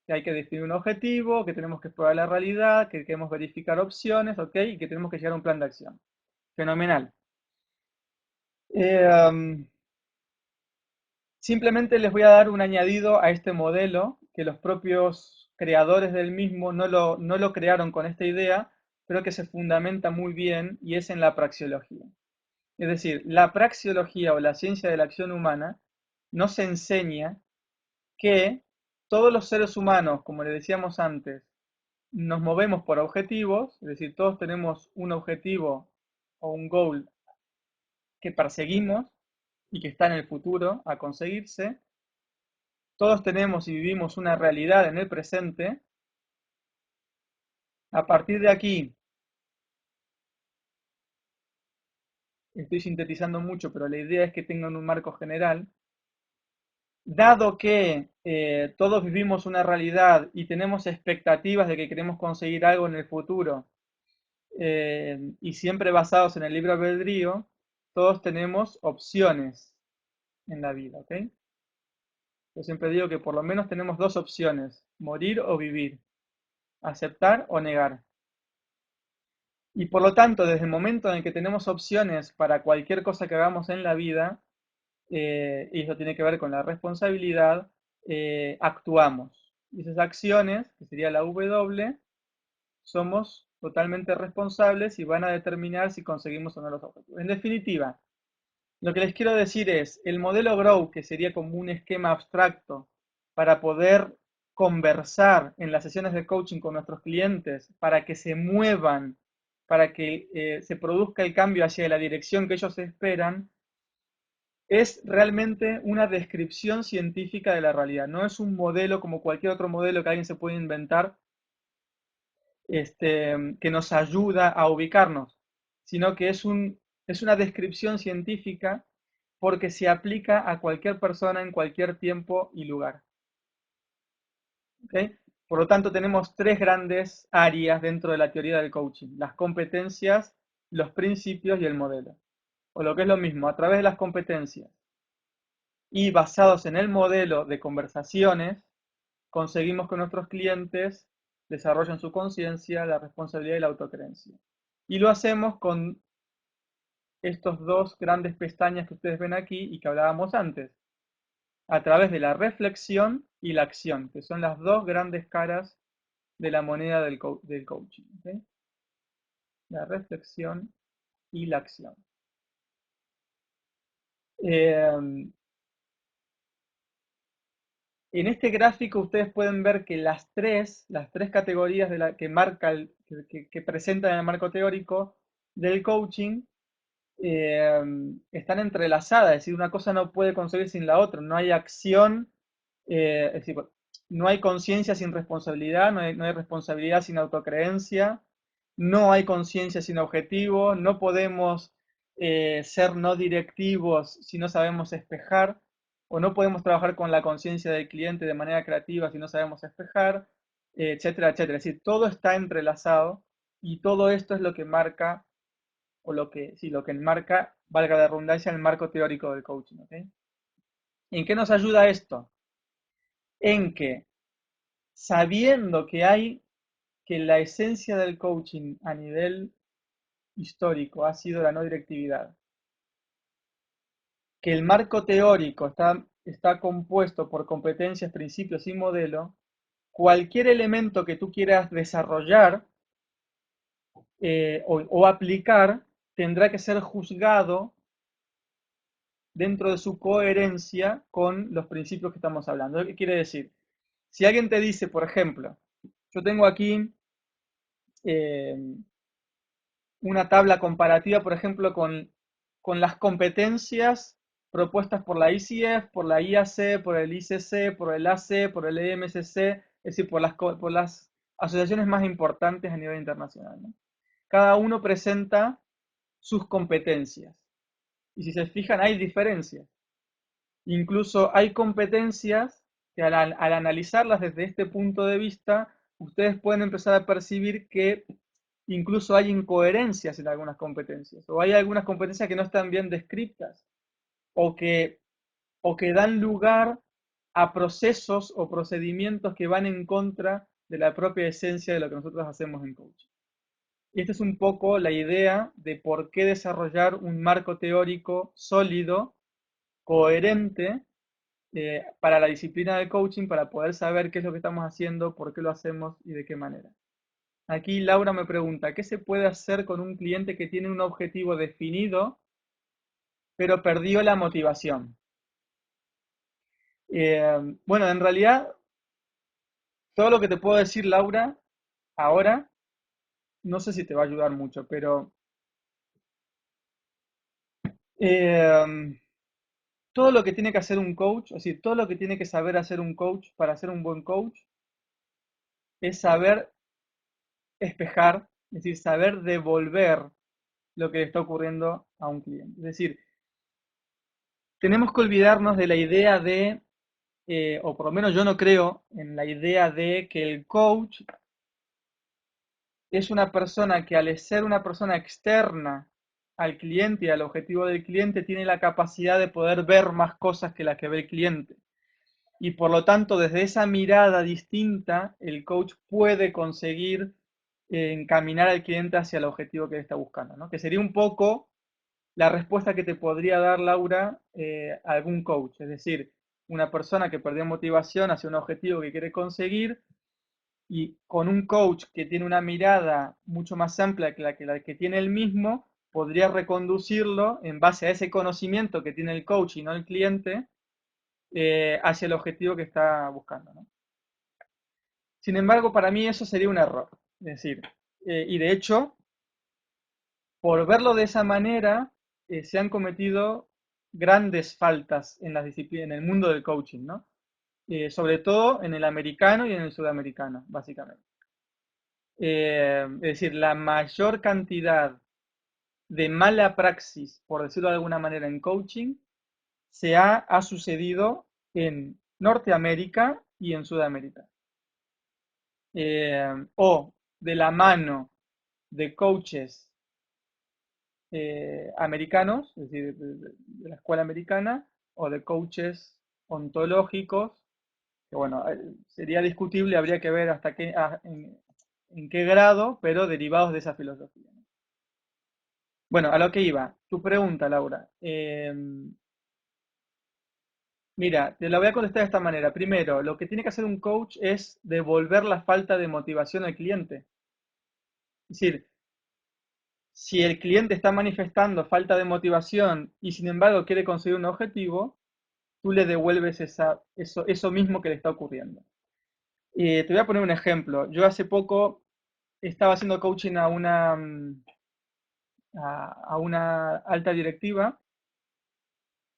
Speaker 1: hay que definir un objetivo, que tenemos que explorar la realidad, que queremos verificar opciones, ¿ok? Y que tenemos que llegar a un plan de acción. Fenomenal. Eh, Simplemente les voy a dar un añadido a este modelo, que los propios creadores del mismo no lo crearon con esta idea, pero que se fundamenta muy bien y es en la praxeología. Es decir, la praxeología o la ciencia de la acción humana nos enseña que todos los seres humanos, como le decíamos antes, nos movemos por objetivos, es decir, todos tenemos un objetivo o un goal que perseguimos y que está en el futuro a conseguirse. Todos tenemos y vivimos una realidad en el presente. A partir de aquí, estoy sintetizando mucho, pero la idea es que tengan un marco general. Dado que todos vivimos una realidad y tenemos expectativas de que queremos conseguir algo en el futuro, y siempre basados en el libre albedrío, todos tenemos opciones en la vida, ¿ok? Yo siempre digo que por lo menos tenemos dos opciones, morir o vivir, aceptar o negar. Y por lo tanto, desde el momento en el que tenemos opciones para cualquier cosa que hagamos en la vida, y eso tiene que ver con la responsabilidad, actuamos. Y esas acciones, que sería la W, somos totalmente responsables y van a determinar si conseguimos o no los objetivos. En definitiva, lo que les quiero decir es, el modelo Grow, que sería como un esquema abstracto para poder conversar en las sesiones de coaching con nuestros clientes, para que se muevan, para que se produzca el cambio hacia la dirección que ellos esperan, es realmente una descripción científica de la realidad. No es un modelo como cualquier otro modelo que alguien se puede inventar, que nos ayuda a ubicarnos, sino que es una descripción científica porque se aplica a cualquier persona en cualquier tiempo y lugar. ¿Ok? Por lo tanto, tenemos tres grandes áreas dentro de la teoría del coaching: las competencias, los principios y el modelo. O lo que es lo mismo, a través de las competencias y basados en el modelo de conversaciones, conseguimos que nuestros clientes desarrollen su conciencia, la responsabilidad y la autocreencia. Y lo hacemos con estos dos grandes pestañas que ustedes ven aquí y que hablábamos antes, a través de la reflexión y la acción, que son las dos grandes caras de la moneda del coaching. ¿Okay? La reflexión y la acción. En este gráfico ustedes pueden ver que las tres categorías que marca que presentan el marco teórico del coaching, eh, están entrelazadas, es decir, una cosa no puede conseguir sin la otra, no hay acción, es decir, no hay conciencia sin responsabilidad, no hay responsabilidad sin autocreencia, no hay conciencia sin objetivo, no podemos ser no directivos si no sabemos espejar, o no podemos trabajar con la conciencia del cliente de manera creativa si no sabemos espejar, etcétera, etcétera. Es decir, todo está entrelazado y todo esto es lo que marca, o lo que enmarca, valga la redundancia, el marco teórico del coaching. ¿Okay? ¿En qué nos ayuda esto? en que, sabiendo que la esencia del coaching a nivel histórico ha sido la no directividad, que el marco teórico está compuesto por competencias, principios y modelo, cualquier elemento que tú quieras desarrollar o aplicar tendrá que ser juzgado dentro de su coherencia con los principios que estamos hablando. ¿Qué quiere decir? Si alguien te dice, por ejemplo, yo tengo aquí eh, una tabla comparativa, por ejemplo, con las competencias propuestas por la ICF, por la IAC, por el ICC, por el AC, por el EMCC, es decir, por las asociaciones más importantes a nivel internacional, ¿no? Cada uno presenta sus competencias. Y si se fijan, hay diferencias. Incluso hay competencias que al analizarlas desde este punto de vista, ustedes pueden empezar a percibir que incluso hay incoherencias en algunas competencias, o hay algunas competencias que no están bien descritas, o que, o que dan lugar a procesos o procedimientos que van en contra de la propia esencia de lo que nosotros hacemos en coaching. Y esta es un poco la idea de por qué desarrollar un marco teórico sólido, coherente, para la disciplina del coaching, para poder saber qué es lo que estamos haciendo, por qué lo hacemos y de qué manera. Aquí Laura me pregunta, ¿qué se puede hacer con un cliente que tiene un objetivo definido, pero perdió la motivación? Bueno, en realidad, todo lo que te puedo decir, Laura, ahora, no sé si te va a ayudar mucho, pero eh, todo lo que tiene que hacer un coach, es decir, todo lo que tiene que saber hacer un coach para ser un buen coach, es saber espejar, es decir, saber devolver lo que le está ocurriendo a un cliente. Es decir, tenemos que olvidarnos de la idea de, o por lo menos yo no creo en la idea de que el coach es una persona que al ser una persona externa al cliente y al objetivo del cliente tiene la capacidad de poder ver más cosas que las que ve el cliente. Y por lo tanto, desde esa mirada distinta, el coach puede conseguir encaminar al cliente hacia el objetivo que él está buscando, ¿no? Que sería un poco la respuesta que te podría dar, Laura, a algún coach. Es decir, una persona que perdió motivación hacia un objetivo que quiere conseguir y con un coach que tiene una mirada mucho más amplia que la que tiene él mismo, podría reconducirlo en base a ese conocimiento que tiene el coach y no el cliente, hacia el objetivo que está buscando, ¿no? Sin embargo, para mí eso sería un error. Es decir, y de hecho, por verlo de esa manera, se han cometido grandes faltas en en el mundo del coaching, ¿no? Sobre todo en el americano y en el sudamericano, básicamente. Es decir, la mayor cantidad de mala praxis, por decirlo de alguna manera, en coaching, ha sucedido en Norteamérica y en Sudamérica. O de la mano de coaches americanos, es decir, de la escuela americana, o de coaches ontológicos, que bueno, sería discutible, habría que ver hasta en qué grado, pero derivados de esa filosofía. Bueno, a lo que iba, tu pregunta, Laura. Mira, te la voy a contestar de esta manera. Primero, lo que tiene que hacer un coach es devolver la falta de motivación al cliente. Es decir, si el cliente está manifestando falta de motivación y sin embargo quiere conseguir un objetivo, tú le devuelves eso mismo que le está ocurriendo. Te voy a poner un ejemplo. Yo hace poco estaba haciendo coaching a una alta directiva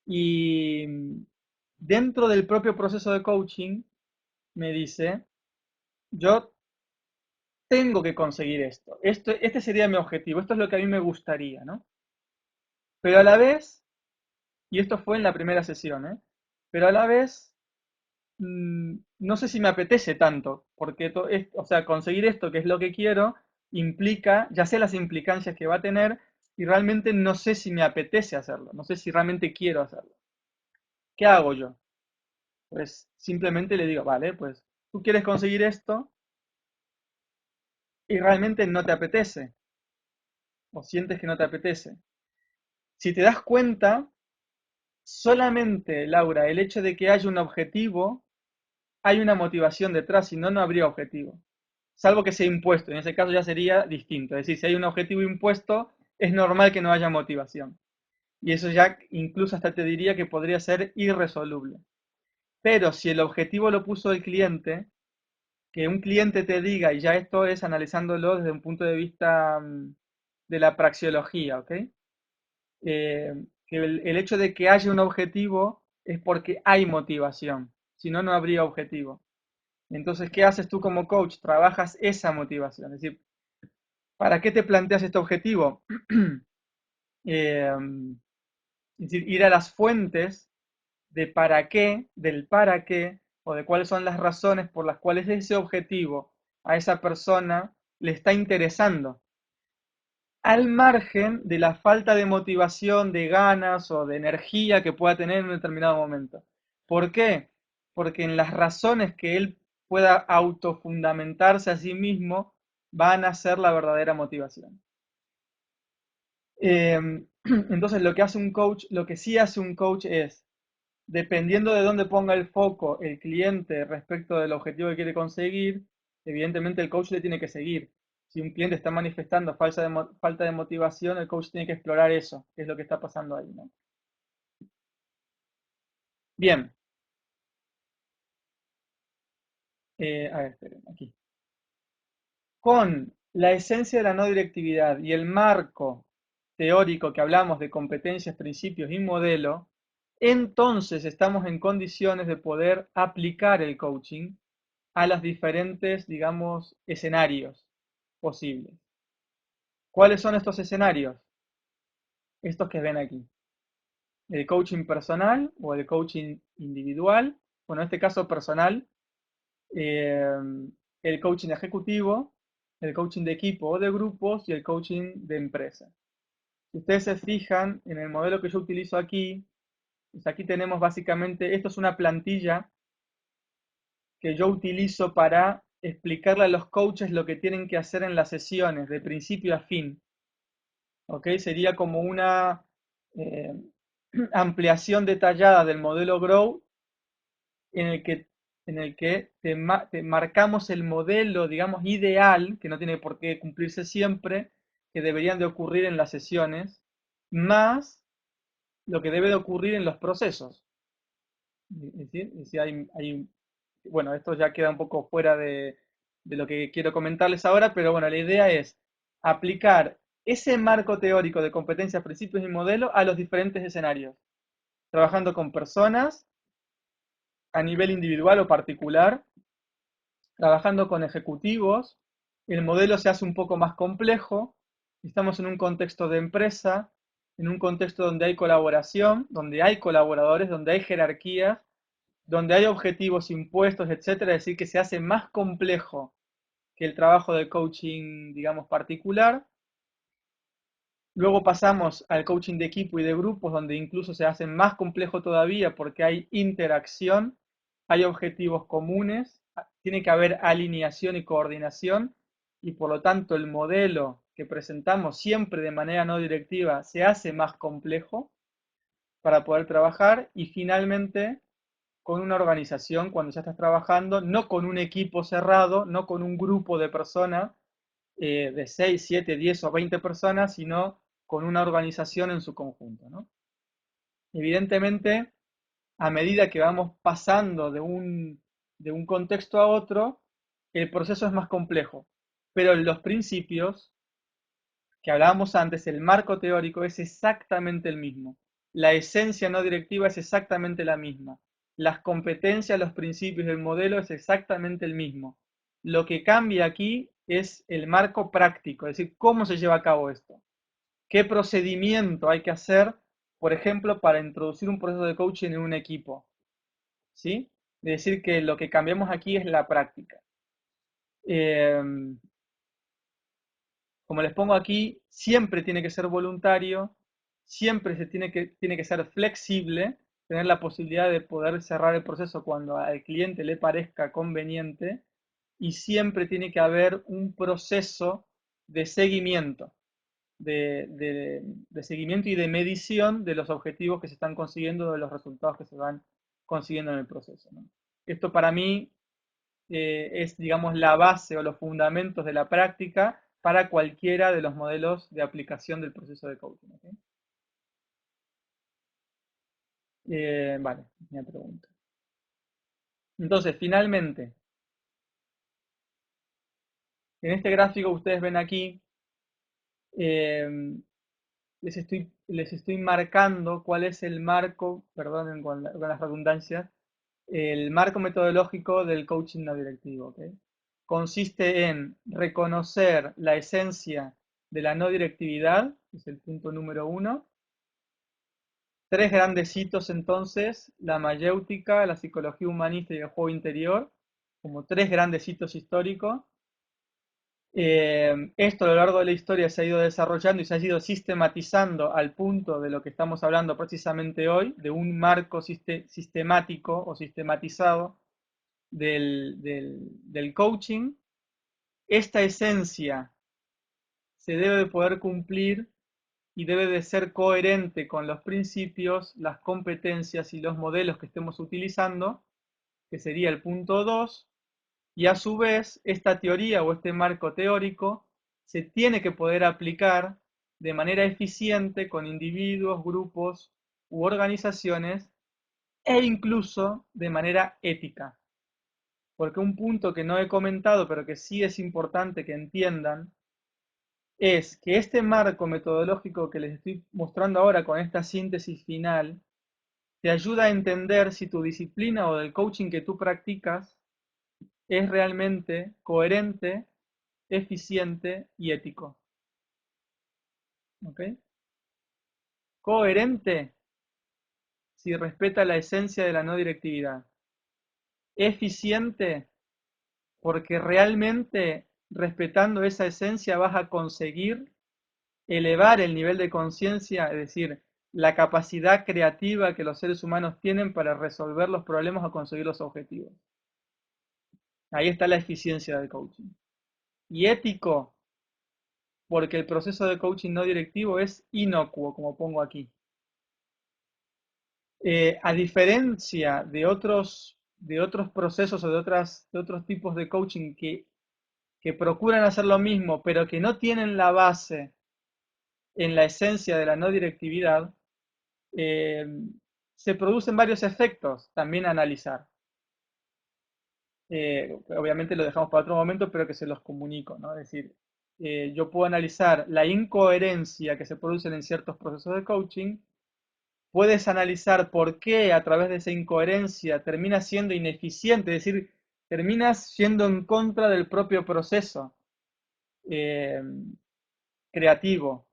Speaker 1: y dentro del propio proceso de coaching me dice, yo tengo que conseguir este sería mi objetivo, esto es lo que a mí me gustaría, ¿no? Pero a la vez, y esto fue en la primera sesión, ¿eh? Pero a la vez, no sé si me apetece tanto, porque o sea, conseguir esto, que es lo que quiero, implica, ya sé las implicancias que va a tener, y realmente no sé si me apetece hacerlo, no sé si realmente quiero hacerlo. ¿Qué hago yo? Pues simplemente le digo, vale, pues tú quieres conseguir esto y realmente no te apetece o sientes que no te apetece. Si te das cuenta, solamente, Laura, el hecho de que haya un objetivo, hay una motivación detrás, si no, no habría objetivo. Salvo que sea impuesto, en ese caso ya sería distinto. Es decir, si hay un objetivo impuesto, es normal que no haya motivación. Y eso ya incluso hasta te diría que podría ser irresoluble. Pero si el objetivo lo puso el cliente, que un cliente te diga, y ya esto es analizándolo desde un punto de vista de la praxeología, ¿ok? Que el hecho de que haya un objetivo es porque hay motivación, si no, no habría objetivo. Entonces, ¿qué haces tú como coach? Trabajas esa motivación, es decir, ¿para qué te planteas este objetivo? Eh, es decir, ir a las fuentes de para qué, o de cuáles son las razones por las cuales ese objetivo a esa persona le está interesando, al margen de la falta de motivación, de ganas o de energía que pueda tener en un determinado momento. ¿Por qué? Porque en las razones que él pueda autofundamentarse a sí mismo van a ser la verdadera motivación. Eh, entonces, lo que hace un coach, lo que sí hace un coach es, dependiendo de dónde ponga el foco el cliente respecto del objetivo que quiere conseguir, evidentemente el coach le tiene que seguir. Si un cliente está manifestando falta de motivación, el coach tiene que explorar eso, qué es lo que está pasando ahí, ¿no? Bien, a ver, esperen, aquí. Con la esencia de la no directividad y el marco teórico que hablamos de competencias, principios y modelo, entonces estamos en condiciones de poder aplicar el coaching a los diferentes, digamos, escenarios posibles. ¿Cuáles son estos escenarios? Estos que ven aquí. El coaching personal o el coaching individual, bueno, en este caso personal, eh, el coaching ejecutivo, el coaching de equipo o de grupos y el coaching de empresa. Si ustedes se fijan en el modelo que yo utilizo aquí, pues aquí tenemos básicamente, esto es una plantilla que yo utilizo para explicarle a los coaches lo que tienen que hacer en las sesiones, de principio a fin. ¿Ok? Sería como una eh, ampliación detallada del modelo Grow en el que, te marcamos el modelo, digamos, ideal, que no tiene por qué cumplirse siempre, que deberían de ocurrir en las sesiones, más lo que debe de ocurrir en los procesos. Es decir, bueno, esto ya queda un poco fuera de lo que quiero comentarles ahora, pero bueno, la idea es aplicar ese marco teórico de competencias, principios y modelos a los diferentes escenarios, trabajando con personas a nivel individual o particular, trabajando con ejecutivos, el modelo se hace un poco más complejo, estamos en un contexto de empresa, en un contexto donde hay colaboración, donde hay colaboradores, donde hay jerarquías, donde hay objetivos impuestos, etcétera, es decir, que se hace más complejo que el trabajo de coaching, digamos, particular. Luego pasamos al coaching de equipo y de grupos, donde incluso se hace más complejo todavía porque hay interacción, hay objetivos comunes, tiene que haber alineación y coordinación, y por lo tanto el modelo que presentamos siempre de manera no directiva se hace más complejo para poder trabajar. Y finalmente, con una organización, cuando ya estás trabajando, no con un equipo cerrado, no con un grupo de personas, de 6 7 10 o 20 personas, sino con una organización en su conjunto, ¿no? Evidentemente, a medida que vamos pasando de un contexto a otro, el proceso es más complejo, pero los principios que hablábamos antes, el marco teórico es exactamente el mismo. La esencia no directiva es exactamente la misma. Las competencias, los principios del modelo es exactamente el mismo. Lo que cambia aquí es el marco práctico, es decir, cómo se lleva a cabo esto. ¿Qué procedimiento hay que hacer, por ejemplo, para introducir un proceso de coaching en un equipo? ¿Sí? Es decir, que lo que cambiamos aquí es la práctica. Eh, Como les pongo aquí, siempre tiene que ser voluntario, siempre tiene que ser flexible, tener la posibilidad de poder cerrar el proceso cuando al cliente le parezca conveniente y siempre tiene que haber un proceso de seguimiento, de seguimiento y de medición de los objetivos que se están consiguiendo, de los resultados que se van consiguiendo en el proceso, ¿no? Esto para mí es, digamos, la base o los fundamentos de la práctica para cualquiera de los modelos de aplicación del proceso de coaching. ¿Ok? Vale, mi pregunta. Entonces, finalmente, en este gráfico que ustedes ven aquí, eh, les estoy marcando cuál es el marco, perdonen con las redundancias, el marco metodológico del coaching no directivo. ¿Ok? Consiste en reconocer la esencia de la no directividad, que es el punto número uno. Tres grandes hitos entonces, la mayéutica, la psicología humanista y el juego interior, como tres grandes hitos históricos. Esto a lo largo de la historia se ha ido desarrollando y se ha ido sistematizando al punto de lo que estamos hablando precisamente hoy, de un marco sistemático o sistematizado del coaching. Esta esencia se debe de poder cumplir y debe de ser coherente con los principios, las competencias y los modelos que estemos utilizando, que sería el punto 2. Y a su vez, esta teoría o este marco teórico se tiene que poder aplicar de manera eficiente con individuos, grupos u organizaciones e incluso de manera ética. Porque un punto que no he comentado, pero que sí es importante que entiendan, es que este marco metodológico que les estoy mostrando ahora con esta síntesis final, te ayuda a entender si tu disciplina o del coaching que tú practicas es realmente coherente, eficiente y ético. ¿Ok? Coherente si respeta la esencia de la no directividad. Eficiente porque realmente respetando esa esencia vas a conseguir elevar el nivel de conciencia, es decir, la capacidad creativa que los seres humanos tienen para resolver los problemas o conseguir los objetivos. Ahí está la eficiencia del coaching. Y ético, porque el proceso de coaching no directivo es inocuo, como pongo aquí. A diferencia de otros procesos o de otros tipos de coaching que procuran hacer lo mismo, pero que no tienen la base en la esencia de la no directividad, eh, se producen varios efectos también a analizar. Obviamente lo dejamos para otro momento, pero que se los comunico, ¿no? Es decir, yo puedo analizar la incoherencia que se producen en ciertos procesos de coaching, puedes analizar por qué a través de esa incoherencia termina siendo ineficiente, es decir, terminas yendo en contra del propio proceso eh, creativo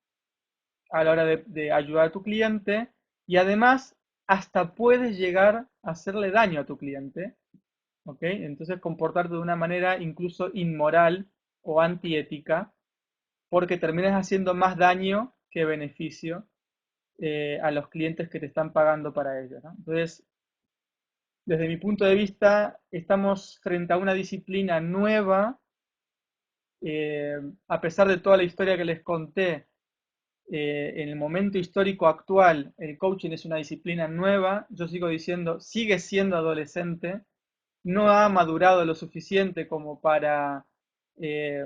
Speaker 1: a la hora de ayudar a tu cliente y además hasta puedes llegar a hacerle daño a tu cliente, ¿ok? Entonces comportarte de una manera incluso inmoral o antiética porque terminas haciendo más daño que beneficio a los clientes que te están pagando para ello, ¿no? Entonces, desde mi punto de vista, estamos frente a una disciplina nueva, eh, a pesar de toda la historia que les conté, en el momento histórico actual, el coaching es una disciplina nueva, yo sigo diciendo, sigue siendo adolescente, no ha madurado lo suficiente como para eh,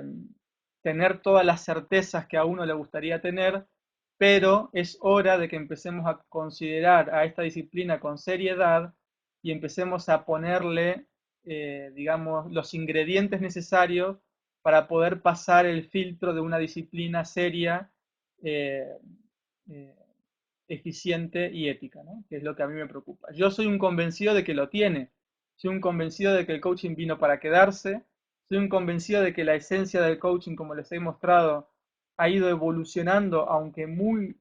Speaker 1: tener todas las certezas que a uno le gustaría tener, pero es hora de que empecemos a considerar a esta disciplina con seriedad y empecemos a ponerle, digamos, los ingredientes necesarios para poder pasar el filtro de una disciplina seria, eh, eh, eficiente y ética, ¿no? Que es lo que a mí me preocupa. Yo soy un convencido de que lo tiene, soy un convencido de que el coaching vino para quedarse, soy un convencido de que la esencia del coaching, como les he mostrado, ha ido evolucionando, aunque muy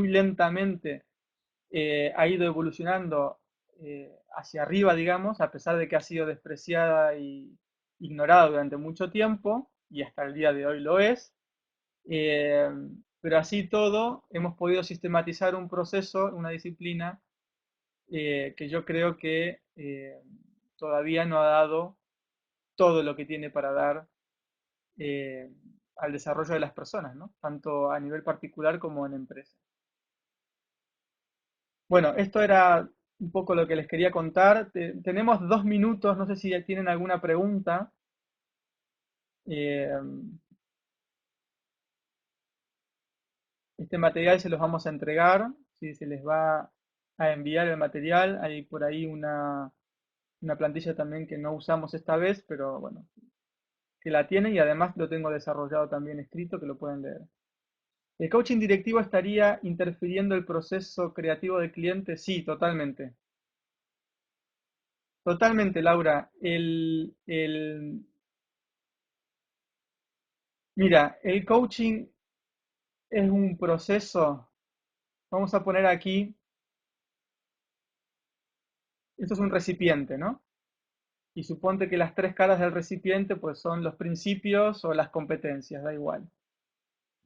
Speaker 1: lentamente, ha ido evolucionando hacia arriba, digamos, a pesar de que ha sido despreciada y ignorada durante mucho tiempo, y hasta el día de hoy lo es. Eh, pero así todo, hemos podido sistematizar un proceso, una disciplina que yo creo que todavía no ha dado todo lo que tiene para dar eh, al desarrollo de las personas, ¿no? Tanto a nivel particular como en empresa. Bueno, esto era un poco lo que les quería contar. Tenemos 2 minutos, no sé si ya tienen alguna pregunta. Eh, este material se los vamos a entregar, si se les va a enviar el material. Hay por ahí una plantilla también que no usamos esta vez, pero bueno, que la tienen y además lo tengo desarrollado también escrito que lo pueden leer. ¿El coaching directivo estaría interfiriendo el proceso creativo del cliente? Sí, totalmente. Totalmente, Laura. Mira, el coaching es un proceso. Vamos a poner aquí, esto es un recipiente, ¿no? Y suponte que las tres caras del recipiente pues son los principios o las competencias, da igual.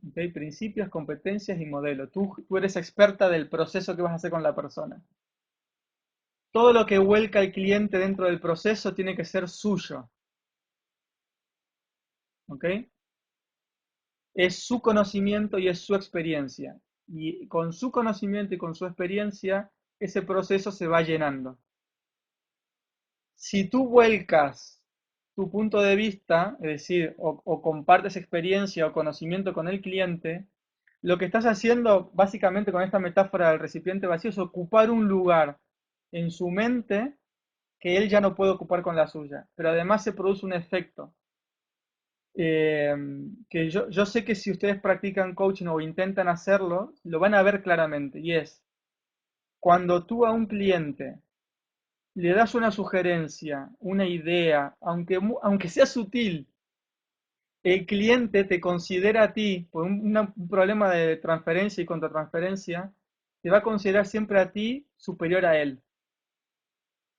Speaker 1: ¿Ok? Principios, competencias y modelo. Tú eres experta del proceso que vas a hacer con la persona. Todo lo que vuelca el cliente dentro del proceso tiene que ser suyo. ¿Ok? Es su conocimiento y es su experiencia. Y con su conocimiento y con su experiencia, ese proceso se va llenando. Si tú vuelcas tu punto de vista, es decir, o compartes experiencia o conocimiento con el cliente, lo que estás haciendo básicamente con esta metáfora del recipiente vacío es ocupar un lugar en su mente que él ya no puede ocupar con la suya. Pero además se produce un efecto eh, que yo sé que si ustedes practican coaching o intentan hacerlo, lo van a ver claramente. Y es cuando tú a un cliente le das una sugerencia, una idea, aunque sea sutil, el cliente te considera a ti, por un problema de transferencia y contratransferencia, te va a considerar siempre a ti superior a él,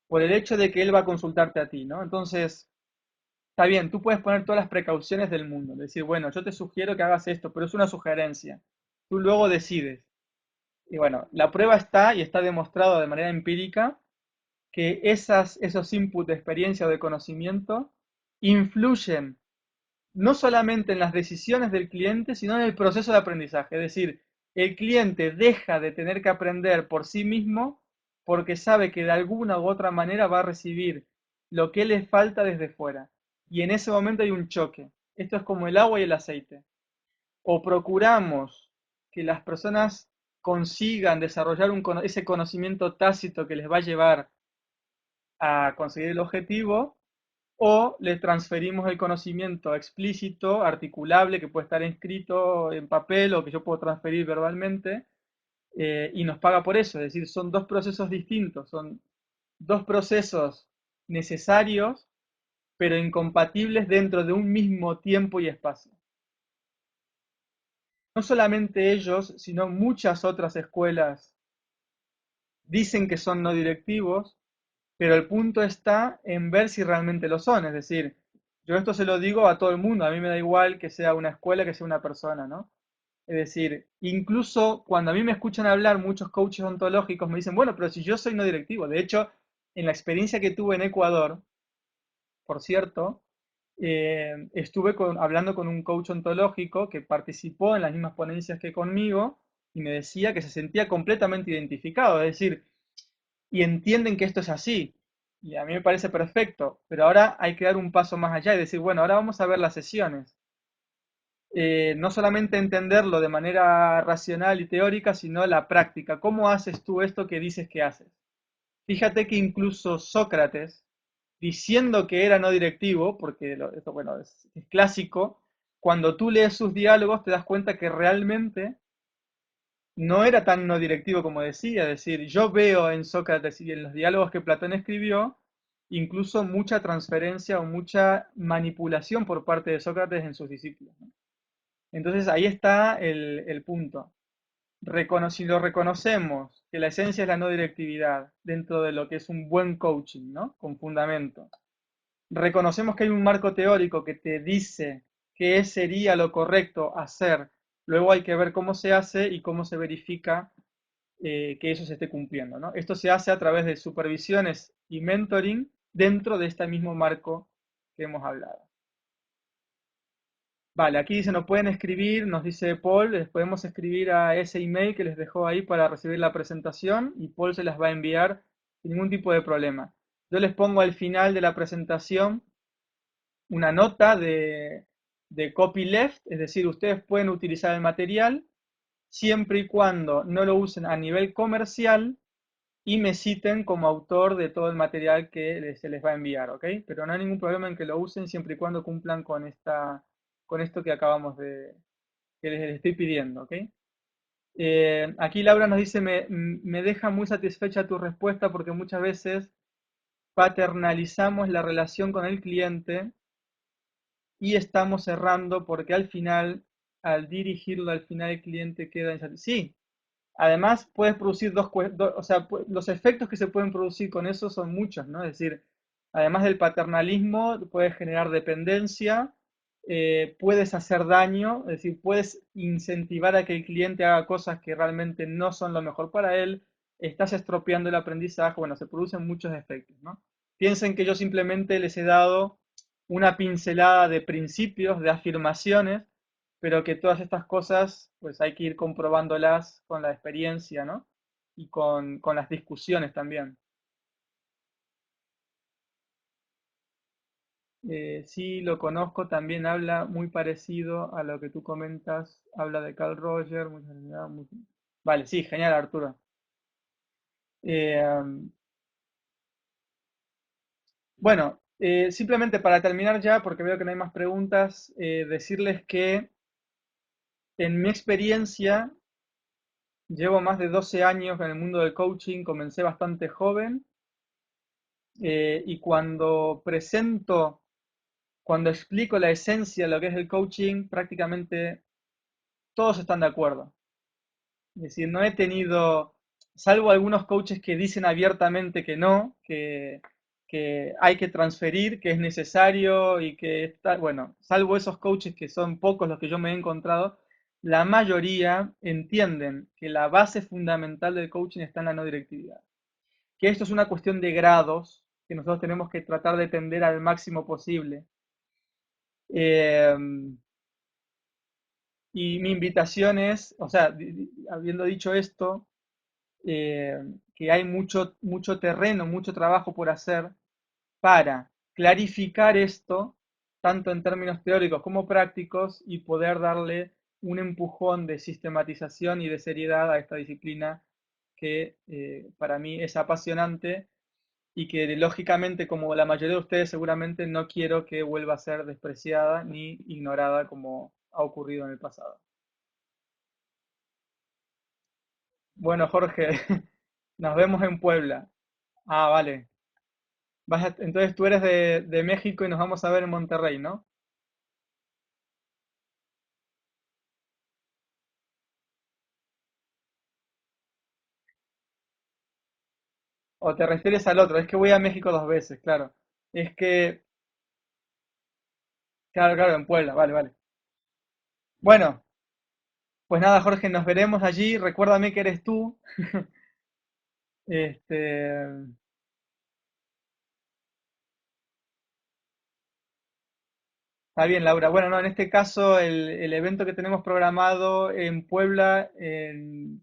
Speaker 1: por el hecho de que él va a consultarte a ti, ¿no? Entonces, está bien, tú puedes poner todas las precauciones del mundo, decir, bueno, yo te sugiero que hagas esto, pero es una sugerencia. Tú luego decides. Y bueno, la prueba está y está demostrado de manera empírica que esos inputs de experiencia o de conocimiento influyen no solamente en las decisiones del cliente, sino en el proceso de aprendizaje. Es decir, el cliente deja de tener que aprender por sí mismo porque sabe que de alguna u otra manera va a recibir lo que le falta desde fuera. Y en ese momento hay un choque. Esto es como el agua y el aceite. O procuramos que las personas consigan desarrollar ese conocimiento tácito que les va a llevar a conseguir el objetivo, o le transferimos el conocimiento explícito, articulable, que puede estar escrito en papel o que yo puedo transferir verbalmente, y nos paga por eso. Es decir, son dos procesos distintos, son dos procesos necesarios, pero incompatibles dentro de un mismo tiempo y espacio. No solamente ellos, sino muchas otras escuelas dicen que son no directivos, pero el punto está en ver si realmente lo son. Es decir, yo esto se lo digo a todo el mundo, a mí me da igual que sea una escuela, que sea una persona, ¿no? Es decir, incluso cuando a mí me escuchan hablar muchos coaches ontológicos me dicen, bueno, pero si yo soy no directivo, de hecho, en la experiencia que tuve en Ecuador, por cierto, estuve hablando con un coach ontológico que participó en las mismas ponencias que conmigo y me decía que se sentía completamente identificado, es decir, y entienden que esto es así. Y a mí me parece perfecto, pero ahora hay que dar un paso más allá y decir, bueno, ahora vamos a ver las sesiones. No solamente entenderlo de manera racional y teórica, sino la práctica. ¿Cómo haces tú esto que dices que haces? Fíjate que incluso Sócrates, diciendo que era no directivo, porque esto, bueno, es clásico, cuando tú lees sus diálogos te das cuenta que realmente no era tan no directivo como decía. Es decir, yo veo en Sócrates y en los diálogos que Platón escribió, incluso mucha transferencia o mucha manipulación por parte de Sócrates en sus discípulos, ¿no? Entonces ahí está el punto. Si lo reconocemos, que la esencia es la no directividad dentro de lo que es un buen coaching, ¿no? Con fundamento. Reconocemos que hay un marco teórico que te dice qué sería lo correcto hacer. Luego hay que ver cómo se hace y cómo se verifica que eso se esté cumpliendo, ¿no? Esto se hace a través de supervisiones y mentoring dentro de este mismo marco que hemos hablado. Vale, aquí se nos pueden escribir, nos dice Paul, les podemos escribir a ese email que les dejó ahí para recibir la presentación y Paul se las va a enviar sin ningún tipo de problema. Yo les pongo al final de la presentación una nota de copyleft, es decir, ustedes pueden utilizar el material siempre y cuando no lo usen a nivel comercial y me citen como autor de todo el material que se les va a enviar, ¿ok? Pero no hay ningún problema en que lo usen siempre y cuando cumplan con esto que acabamos que les estoy pidiendo, ¿ok? Aquí Laura nos dice, me deja muy satisfecha tu respuesta porque muchas veces paternalizamos la relación con el cliente y estamos cerrando porque al final, al dirigirlo, al final el cliente queda insatisfecho. Sí, además puedes producir o sea, los efectos que se pueden producir con eso son muchos, ¿no? Es decir, además del paternalismo, puedes generar dependencia, puedes hacer daño, es decir, puedes incentivar a que el cliente haga cosas que realmente no son lo mejor para él, estás estropeando el aprendizaje, bueno, se producen muchos efectos, ¿no? Piensen que yo simplemente les he dado una pincelada de principios, de afirmaciones, pero que todas estas cosas, pues hay que ir comprobándolas con la experiencia, ¿no? Y con las discusiones también. Sí, lo conozco, también habla muy parecido a lo que tú comentas, habla de Carl Roger, vale, sí, genial, Arturo. Eh, bueno, simplemente para terminar ya, porque veo que no hay más preguntas, decirles que en mi experiencia llevo más de 12 años en el mundo del coaching, comencé bastante joven y cuando explico la esencia de lo que es el coaching, prácticamente todos están de acuerdo. Es decir, no he tenido, salvo algunos coaches que dicen abiertamente que no, que hay que transferir, que es necesario y que está, bueno, salvo esos coaches que son pocos los que yo me he encontrado, la mayoría entienden que la base fundamental del coaching está en la no directividad. Que esto es una cuestión de grados que nosotros tenemos que tratar de tender al máximo posible. Eh, y mi invitación es, o sea, habiendo dicho esto, eh, que hay mucho terreno, mucho trabajo por hacer para clarificar esto, tanto en términos teóricos como prácticos, y poder darle un empujón de sistematización y de seriedad a esta disciplina que para mí es apasionante y que lógicamente, como la mayoría de ustedes, seguramente no quiero que vuelva a ser despreciada ni ignorada como ha ocurrido en el pasado. Bueno, Jorge, nos vemos en Puebla. Ah, vale. Entonces tú eres de México y nos vamos a ver en Monterrey, ¿no? ¿O te refieres al otro? Es que voy a México 2 veces, claro. Es que, claro, claro, en Puebla, vale, vale. Bueno, pues nada, Jorge, nos veremos allí. Recuérdame que eres tú. Este, está bien, Laura. Bueno, no, en este caso el evento que tenemos programado en Puebla en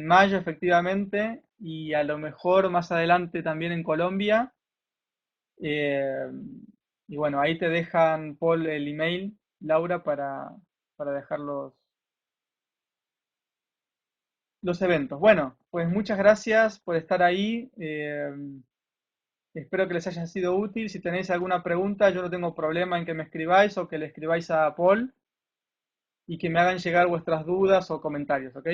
Speaker 1: mayo, efectivamente, y a lo mejor más adelante también en Colombia. Eh, y bueno, ahí te dejan, Paul, el email, Laura, para dejar los eventos. Bueno, pues muchas gracias por estar ahí. Espero que les haya sido útil. Si tenéis alguna pregunta, yo no tengo problema en que me escribáis o que le escribáis a Paul y que me hagan llegar vuestras dudas o comentarios, ¿ok?